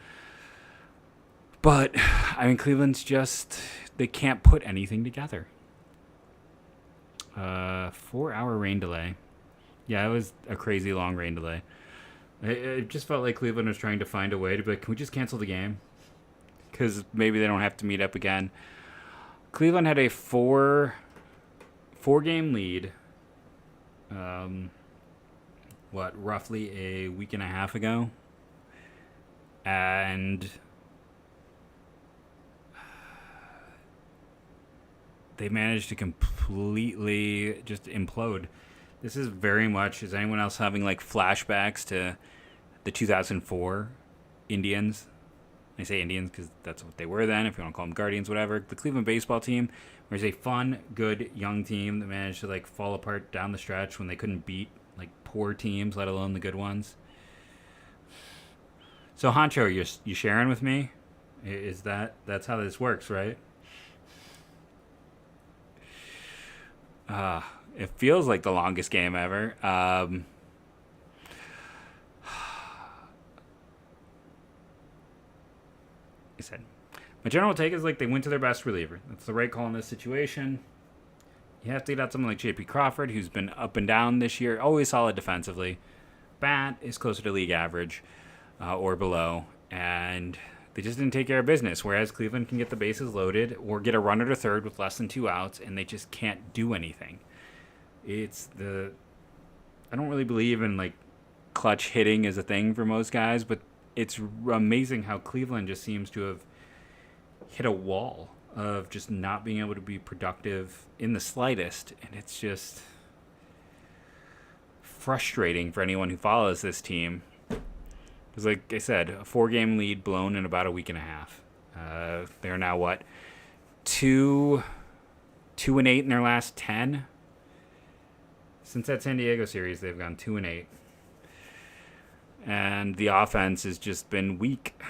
[SPEAKER 1] But, I mean, Cleveland's just, they can't put anything together. 4-hour rain delay. Yeah, it was a crazy long rain delay. It just felt like Cleveland was trying to find a way to be like, can we just cancel the game? Because maybe they don't have to meet up again. Cleveland had a four-game lead, roughly a week and a half ago. And they managed to completely just implode. This is very much, is anyone else having like flashbacks to the 2004 Indians? I say Indians because that's what they were then, if you want to call them Guardians, whatever. The Cleveland baseball team was a fun, good, young team that managed to like fall apart down the stretch when they couldn't beat like poor teams, let alone the good ones. So Honcho, you sharing with me? Is that's how this works, right? It feels like the longest game ever. I said, my general take is like they went to their best reliever. That's the right call in this situation. You have to get out someone like J.P. Crawford, who's been up and down this year, always solid defensively. Bat is closer to league average or below, and they just didn't take care of business. Whereas Cleveland can get the bases loaded or get a runner to third with less than 2 outs, and they just can't do anything. I don't really believe in like clutch hitting as a thing for most guys, but it's amazing how Cleveland just seems to have hit a wall of just not being able to be productive in the slightest, and it's just frustrating for anyone who follows this team. Because, like I said, a 4-game lead blown in about a week and a half. They're now 2-8 in their last 10. Since that San Diego series, they've gone 2-8. And the offense has just been weak.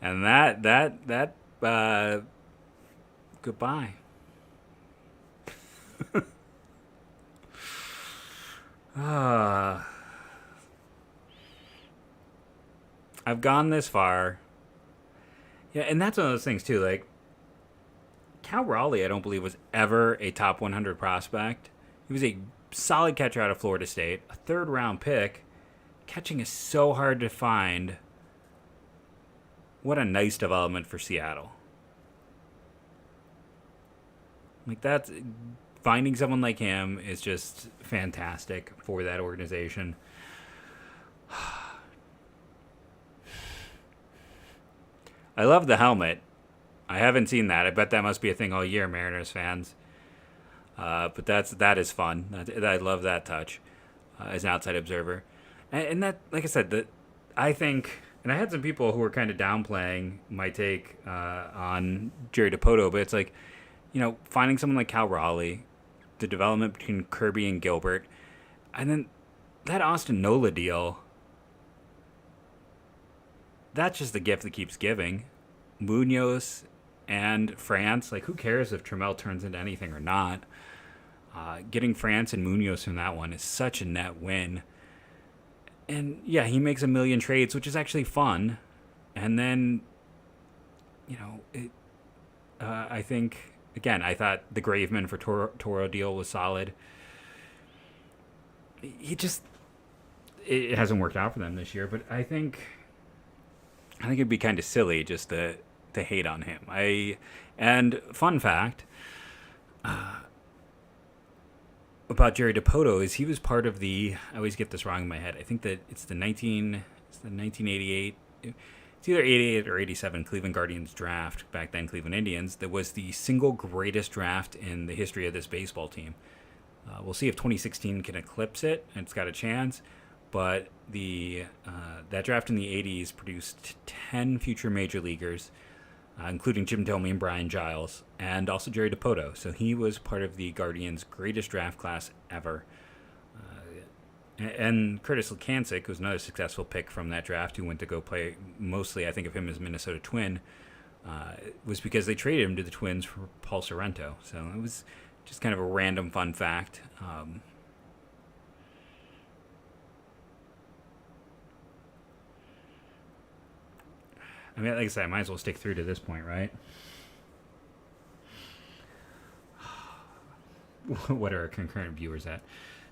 [SPEAKER 1] And that goodbye. I've gone this far. Yeah, and that's one of those things too. Like Cal Raleigh, I don't believe was ever a top 100 prospect. He was a solid catcher out of Florida State, a 3rd-round pick. Catching is so hard to find. What a nice development for Seattle. Like that's finding someone like him is just fantastic for that organization. I love the helmet. I haven't seen that. I bet that must be a thing all year, Mariners fans. But that is fun. I love that touch as an outside observer. And that, like I said, I think, and I had some people who were kind of downplaying my take on Jerry Dipoto, but it's like, finding someone like Cal Raleigh, the development between Kirby and Gilbert, and then that Austin Nola deal, that's just the gift that keeps giving. Munoz and France, like who cares if Trammell turns into anything or not? Getting France and Munoz from that one is such a net win. And yeah, he makes a million trades, which is actually fun. And then, I think, again, I thought the Graveman for Toro deal was solid. It hasn't worked out for them this year, but I think it'd be kind of silly just to hate on him. And fun fact about Jerry Dipoto is he was part of I always get this wrong in my head. I think that it's the 1988. It's either 88 or 87 Cleveland Guardians draft, back then Cleveland Indians, that was the single greatest draft in the history of this baseball team. We'll see if 2016 can eclipse it. It's got a chance, but that draft in the 80s produced 10 future major leaguers, including Jim Thome and Brian Giles, and also Jerry Dipoto. So he was part of the Guardians' greatest draft class ever. And Curtis Lekancic was another successful pick from that draft, who went to go play, mostly I think of him as Minnesota Twin, was because they traded him to the Twins for Paul Sorrento. So it was just kind of a random fun fact. I mean, like I said, I might as well stick through to this point, right? What are our concurrent viewers at?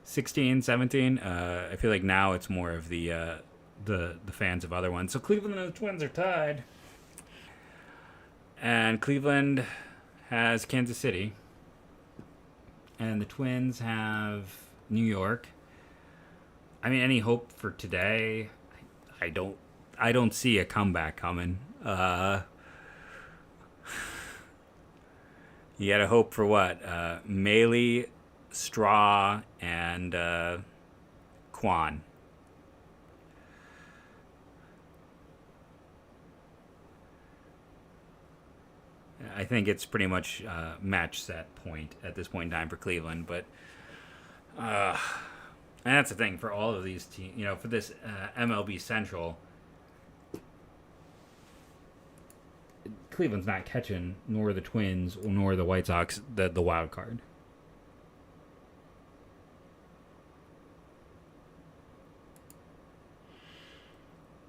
[SPEAKER 1] 16, 17. I feel like now it's more of the fans of other ones. So Cleveland and the Twins are tied, and Cleveland has Kansas City, and the Twins have New York. I mean, any hope for today? I don't see a comeback coming. You gotta hope for what? Maley, Straw, and Kwan. I think it's pretty much match set point at this point in time for Cleveland, but and that's the thing for all of these teams. For this MLB Central, Cleveland's not catching, nor the Twins, nor the White Sox, the wild card.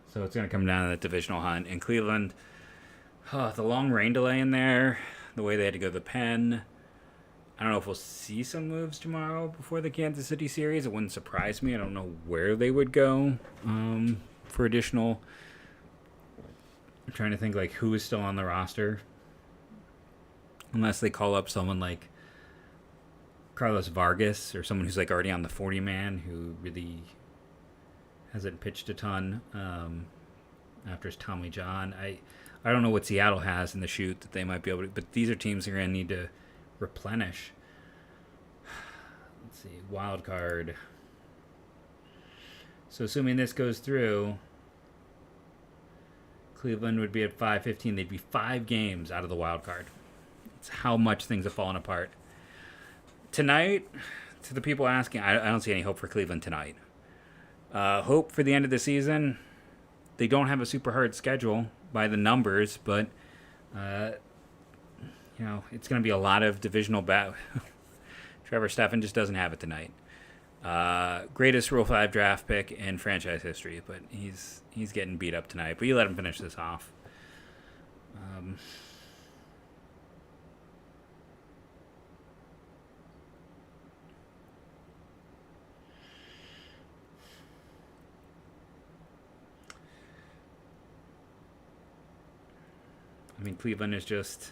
[SPEAKER 1] So it's going to come down to that divisional hunt. And Cleveland, the long rain delay in there, the way they had to go to the pen. I don't know if we'll see some moves tomorrow before the Kansas City series. It wouldn't surprise me. I don't know where they would go for additional. I'm trying to think like who is still on the roster. Unless they call up someone like Carlos Vargas or someone who's like already on the 40-man who really hasn't pitched a ton after his Tommy John. I don't know what Seattle has in the chute that they might be able to, but these are teams that are going to need to replenish. Let's see, wild card. So assuming this goes through, Cleveland would be at 515. They'd be 5 games out of the wild card. It's how much things have fallen apart. Tonight, to the people asking, I don't see any hope for Cleveland tonight. Hope for the end of the season. They don't have a super hard schedule by the numbers, but it's going to be a lot of divisional battle. Trevor Stephan just doesn't have it tonight. Greatest Rule 5 draft pick in franchise history, but he's getting beat up tonight. But you let him finish this off. I mean, Cleveland is just,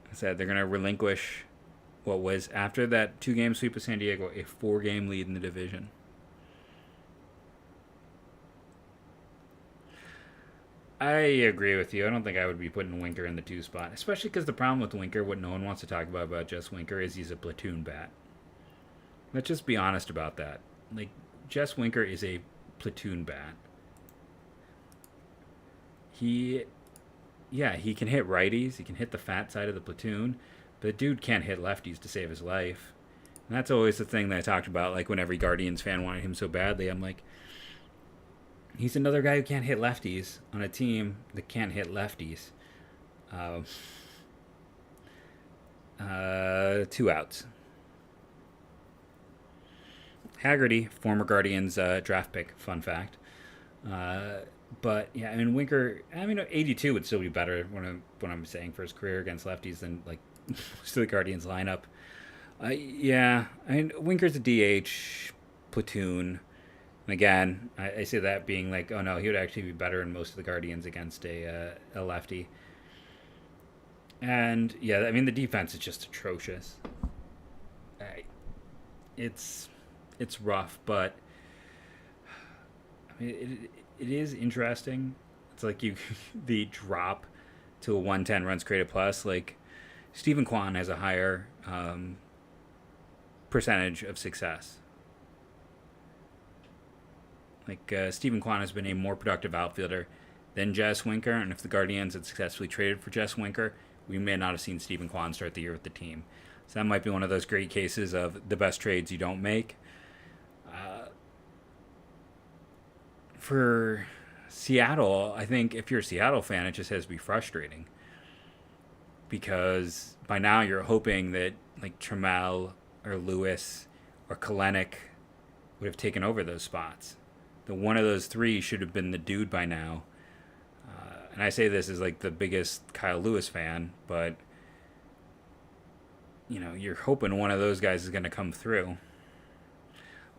[SPEAKER 1] I said, they're going to relinquish what was, after that 2-game sweep of San Diego, a 4-game lead in the division. I agree with you. I don't think I would be putting Winker in the 2 spot, especially because the problem with Winker, what no one wants to talk about Jess Winker, is he's a platoon bat. Let's just be honest about that. Like, Jess Winker is a platoon bat. He can hit righties. He can hit the fat side of the platoon. But dude can't hit lefties to save his life. And that's always the thing that I talked about, like, when every Guardians fan wanted him so badly. I'm like, he's another guy who can't hit lefties on a team that can't hit lefties. 2 outs. Haggerty, former Guardians draft pick, fun fact. But yeah, I mean Winker. 82 would still be better when I'm saying for his career against lefties than like most of the Guardians lineup. Winker's a DH platoon, and again, I say that being like, oh no, he would actually be better in most of the Guardians against a lefty. And yeah, I mean the defense is just atrocious. It's rough, but I mean it is interesting. It's like the drop to a 110 runs created plus. Like, Stephen Kwan has a higher percentage of success. Like Stephen Kwan has been a more productive outfielder than Jess Winker, and if the Guardians had successfully traded for Jess Winker, we may not have seen Stephen Kwan start the year with the team. So that might be one of those great cases of the best trades you don't make. For Seattle, I think if you're a Seattle fan, it just has to be frustrating because by now you're hoping that like Trammell or Lewis or Kalenic would have taken over those spots. The one of those three should have been the dude by now. And I say this as like the biggest Kyle Lewis fan, but you're hoping one of those guys is going to come through.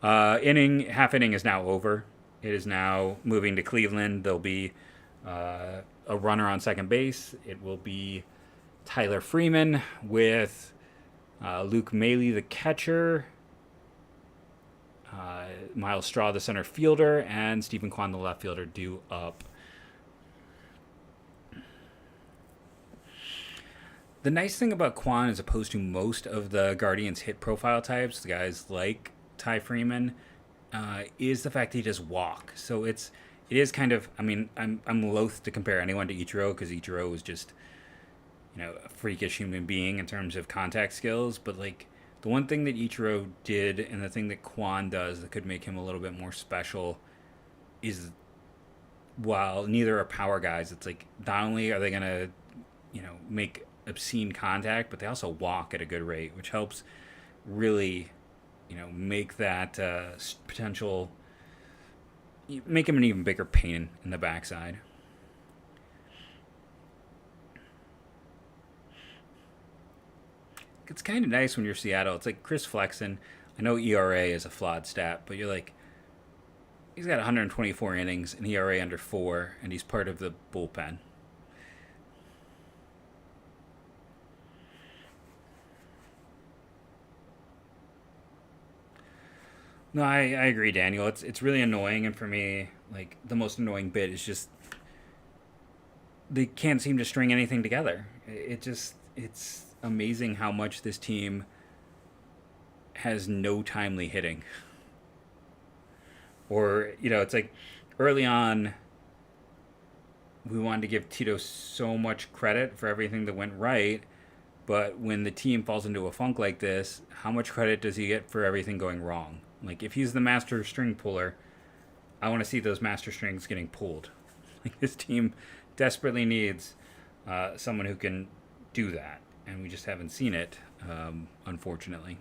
[SPEAKER 1] Half inning is now over. It is now moving to Cleveland. There'll be a runner on second base. It will be Tyler Freeman with Luke Maile, the catcher, Miles Straw, the center fielder, and Stephen Kwan, the left fielder, due up. The nice thing about Kwan, as opposed to most of the Guardians' hit profile types, the guys like Ty Freeman, is the fact that he just walk. So it is kind of. I mean, I'm loath to compare anyone to Ichiro because Ichiro was just a freakish human being in terms of contact skills. But like the one thing that Ichiro did and the thing that Kwan does that could make him a little bit more special is, while neither are power guys, it's like not only are they gonna make obscene contact, but they also walk at a good rate, which helps really make that potential, make him an even bigger pain in the backside. It's kind of nice when you're Seattle. It's like Chris Flexen. I know ERA is a flawed stat, but you're like, he's got 124 innings, an ERA under 4, and he's part of the bullpen. No, I agree, Daniel. It's really annoying, and for me, like the most annoying bit is just they can't seem to string anything together. It's amazing how much this team has no timely hitting. Or it's like early on, we wanted to give Tito so much credit for everything that went right, but when the team falls into a funk like this, how much credit does he get for everything going wrong? Like, if he's the master string puller, I want to see those master strings getting pulled. Like, this team desperately needs someone who can do that, and we just haven't seen it, unfortunately.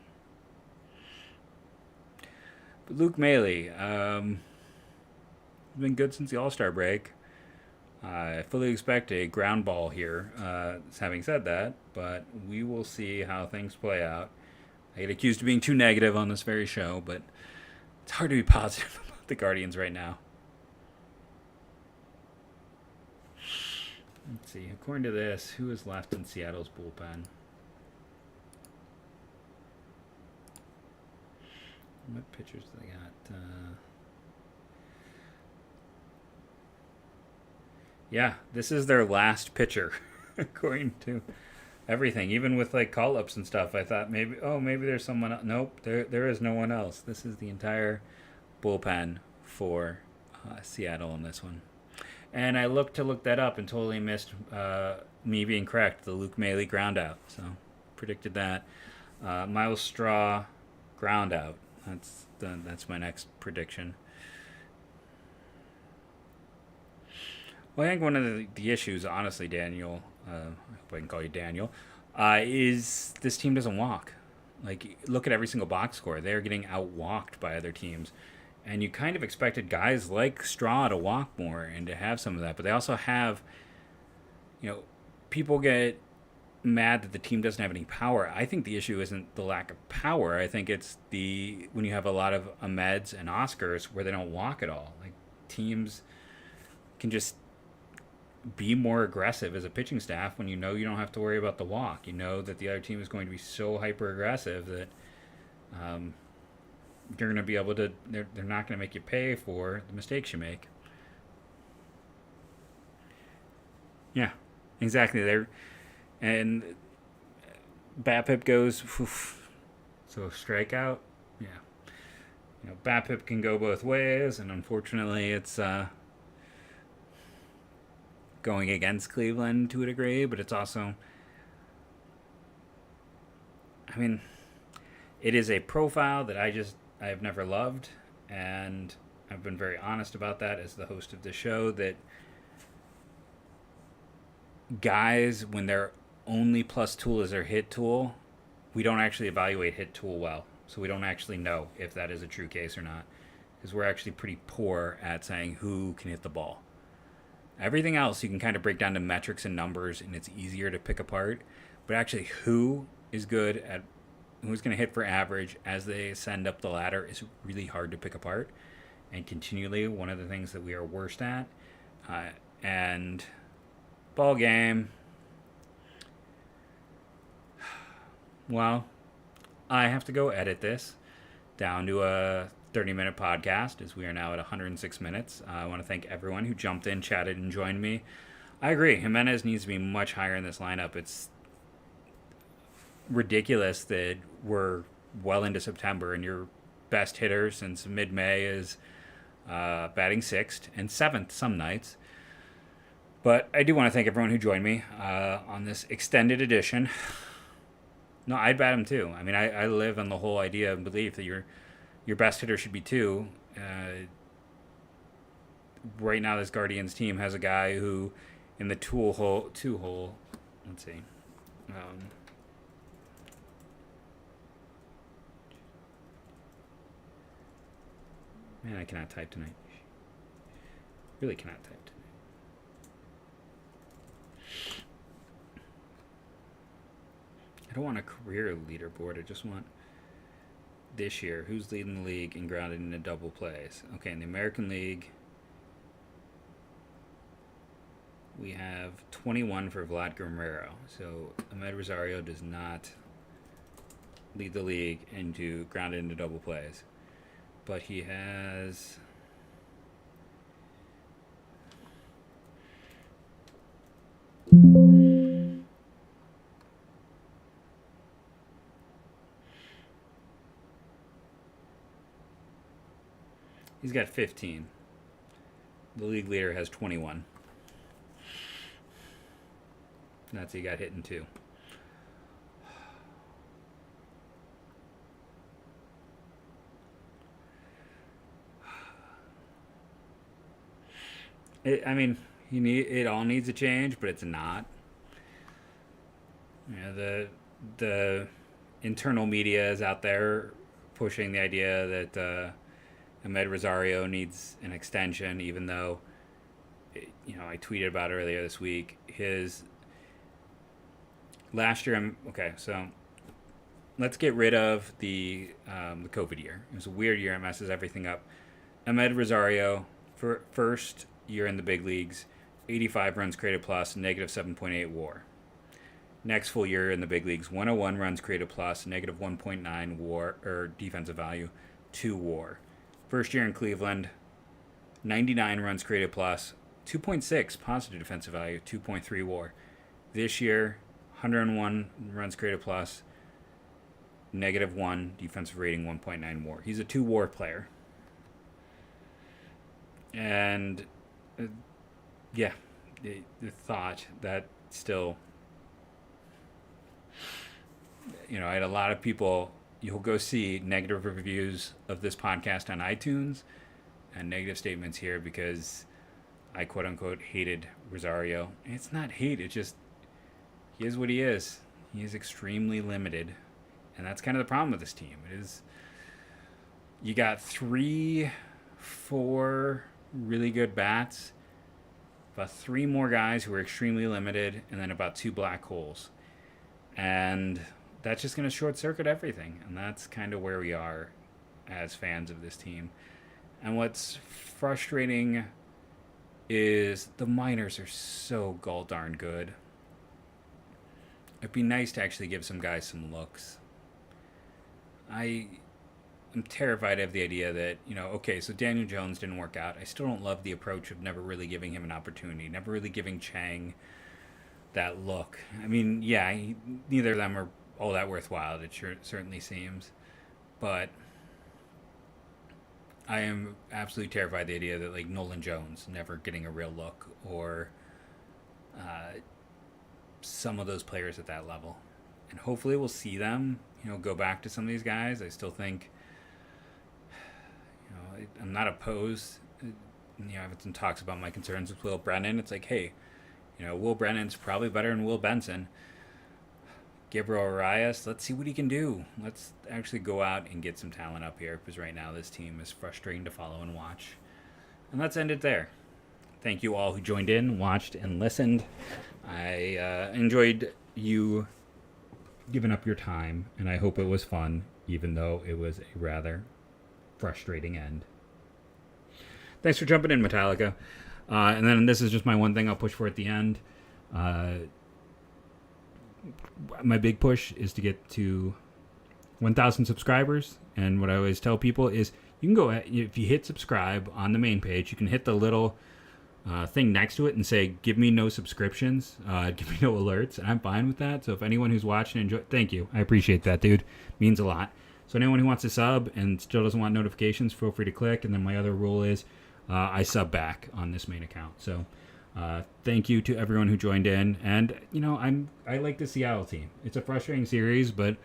[SPEAKER 1] But Luke Maile, been good since the All-Star break. I fully expect a ground ball here, having said that, but we will see how things play out. I get accused of being too negative on this very show, but it's hard to be positive about the Guardians right now. Let's see. According to this, who is left in Seattle's bullpen? What pitchers do they got? Yeah, this is their last pitcher, according to everything. Even with like call-ups and stuff, I thought maybe there's someone else. Nope, there is no one else. This is the entire bullpen for Seattle on this one. And I looked to look that up and totally missed me being correct. The Luke Maile ground out. So predicted that. Miles Straw ground out. That's my next prediction. Well, I think one of the issues, honestly, Daniel, I hope I can call you Daniel, is this team doesn't walk. Like, look at every single box score. They're getting outwalked by other teams. And you kind of expected guys like Straw to walk more and to have some of that. But they also have, people get mad that the team doesn't have any power. I think the issue isn't the lack of power. I think it's when you have a lot of Ahmeds and Oscars where they don't walk at all. Like, teams can just be more aggressive as a pitching staff when you don't have to worry about the walk. You know that the other team is going to be so hyper aggressive that you're going to be able to. They're not going to make you pay for the mistakes you make. Yeah, exactly. And BABIP goes, oof. So strikeout, yeah. BABIP can go both ways, and unfortunately, it's going against Cleveland to a degree, but it's also, I mean, it is a profile that I have never loved, and I've been very honest about that as the host of the show, that guys, when their only plus tool is their hit tool, we don't actually evaluate hit tool well. So we don't actually know if that is a true case or not. Because we're actually pretty poor at saying who can hit the ball. Everything else you can kind of break down to metrics and numbers, and it's easier to pick apart. But actually, who is good at who's going to hit for average as they ascend up the ladder is really hard to pick apart. And continually, one of the things that we are worst at. And ball game. Well, I have to go edit this down to a 30-minute podcast, as we are now at 106 minutes. I want to thank everyone who jumped in, chatted, and joined me. I agree. Jimenez needs to be much higher in this lineup. It's ridiculous that we're well into September and your best hitter since mid-May is batting 6th and 7th some nights. But I do want to thank everyone who joined me on this extended edition. No, I'd bat him too. I mean, I live on the whole idea and belief that your best hitter should be 2. Right now, this Guardians team has a guy who, in the 2 hole, let's see. Man, I cannot type tonight. Really cannot type tonight. I don't want a career leaderboard. I just want this year. Who's leading the league and grounded into double plays? Okay, in the American League, we have 21 for Vlad Guerrero. So Ahmed Rosario does not lead the league into grounded into double plays. But he has... He's got 15. The league leader has 21. That's he got hit in 2. It all needs a change, but it's not. The internal media is out there pushing the idea that Ahmed Rosario needs an extension, even though, I tweeted about it earlier this week. His last year, okay, so let's get rid of the COVID year. It was a weird year. It messes everything up. Ahmed Rosario, for first year in the big leagues, 85 runs created plus, negative 7.8 WAR. Next full year in the big leagues, 101 runs created plus, negative 1.9 WAR or defensive value, 2 WAR. First year in Cleveland, 99 runs created plus, 2.6 positive defensive value, 2.3 WAR. This year, 101 runs created plus, negative 1 defensive rating, 1.9 WAR. He's a 2 WAR player. And the thought that still, I had a lot of people. You'll go see negative reviews of this podcast on iTunes and negative statements here because I quote unquote hated Rosario. And it's not hate, it's just he is what he is. He is extremely limited. And that's kind of the problem with this team. It is you got 3-4 really good bats, about 3 more guys who are extremely limited, and then about 2 black holes. And that's just going to short circuit everything. And that's kind of where we are as fans of this team. And what's frustrating is the minors are so gall darn good. It'd be nice to actually give some guys some looks. I'm terrified of the idea that, okay, so Daniel Jones didn't work out. I still don't love the approach of never really giving him an opportunity, never really giving Chang that look. I mean, yeah, neither of them are all that worthwhile. It certainly seems. But I am absolutely terrified of the idea that, like, Nolan Jones never getting a real look, or some of those players at that level. And hopefully we'll see them, go back to some of these guys. I still think, I'm not opposed. I've had some talks about my concerns with Will Brennan. It's like, hey, Will Brennan's probably better than Will Benson. Gabriel Arias, let's see what he can do. Let's actually go out and get some talent up here, because right now this team is frustrating to follow and watch. And let's end it there. Thank you all who joined in, watched, and listened. I enjoyed you giving up your time, and I hope it was fun, even though it was a rather frustrating end. Thanks for jumping in, Metallica. And then this is just my one thing I'll push for at the end. My big push is to get to 1,000 subscribers. And what I always tell people is, you can go, if you hit subscribe on the main page, you can hit the little thing next to it and say, give me no subscriptions, give me no alerts. And I'm fine with that. So if anyone who's watching enjoy, thank you. I appreciate that, dude. Means a lot. So anyone who wants to sub and still doesn't want notifications, feel free to click. And then my other rule is I sub back on this main account. So thank you to everyone who joined in. And, I like the Seattle team. It's a frustrating series, but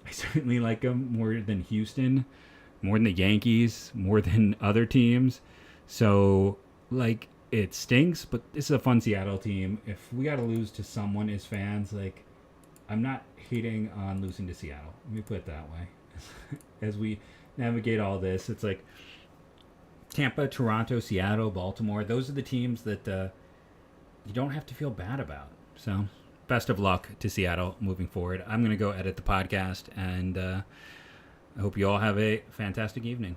[SPEAKER 1] I certainly like them more than Houston, more than the Yankees, more than other teams. So, it stinks, but this is a fun Seattle team. If we got to lose to someone as fans, I'm not hating on losing to Seattle. Let me put it that way. As we navigate all this, it's like Tampa, Toronto, Seattle, Baltimore. Those are the teams that you don't have to feel bad about. So, best of luck to Seattle moving forward. I'm going to go edit the podcast, and I hope you all have a fantastic evening.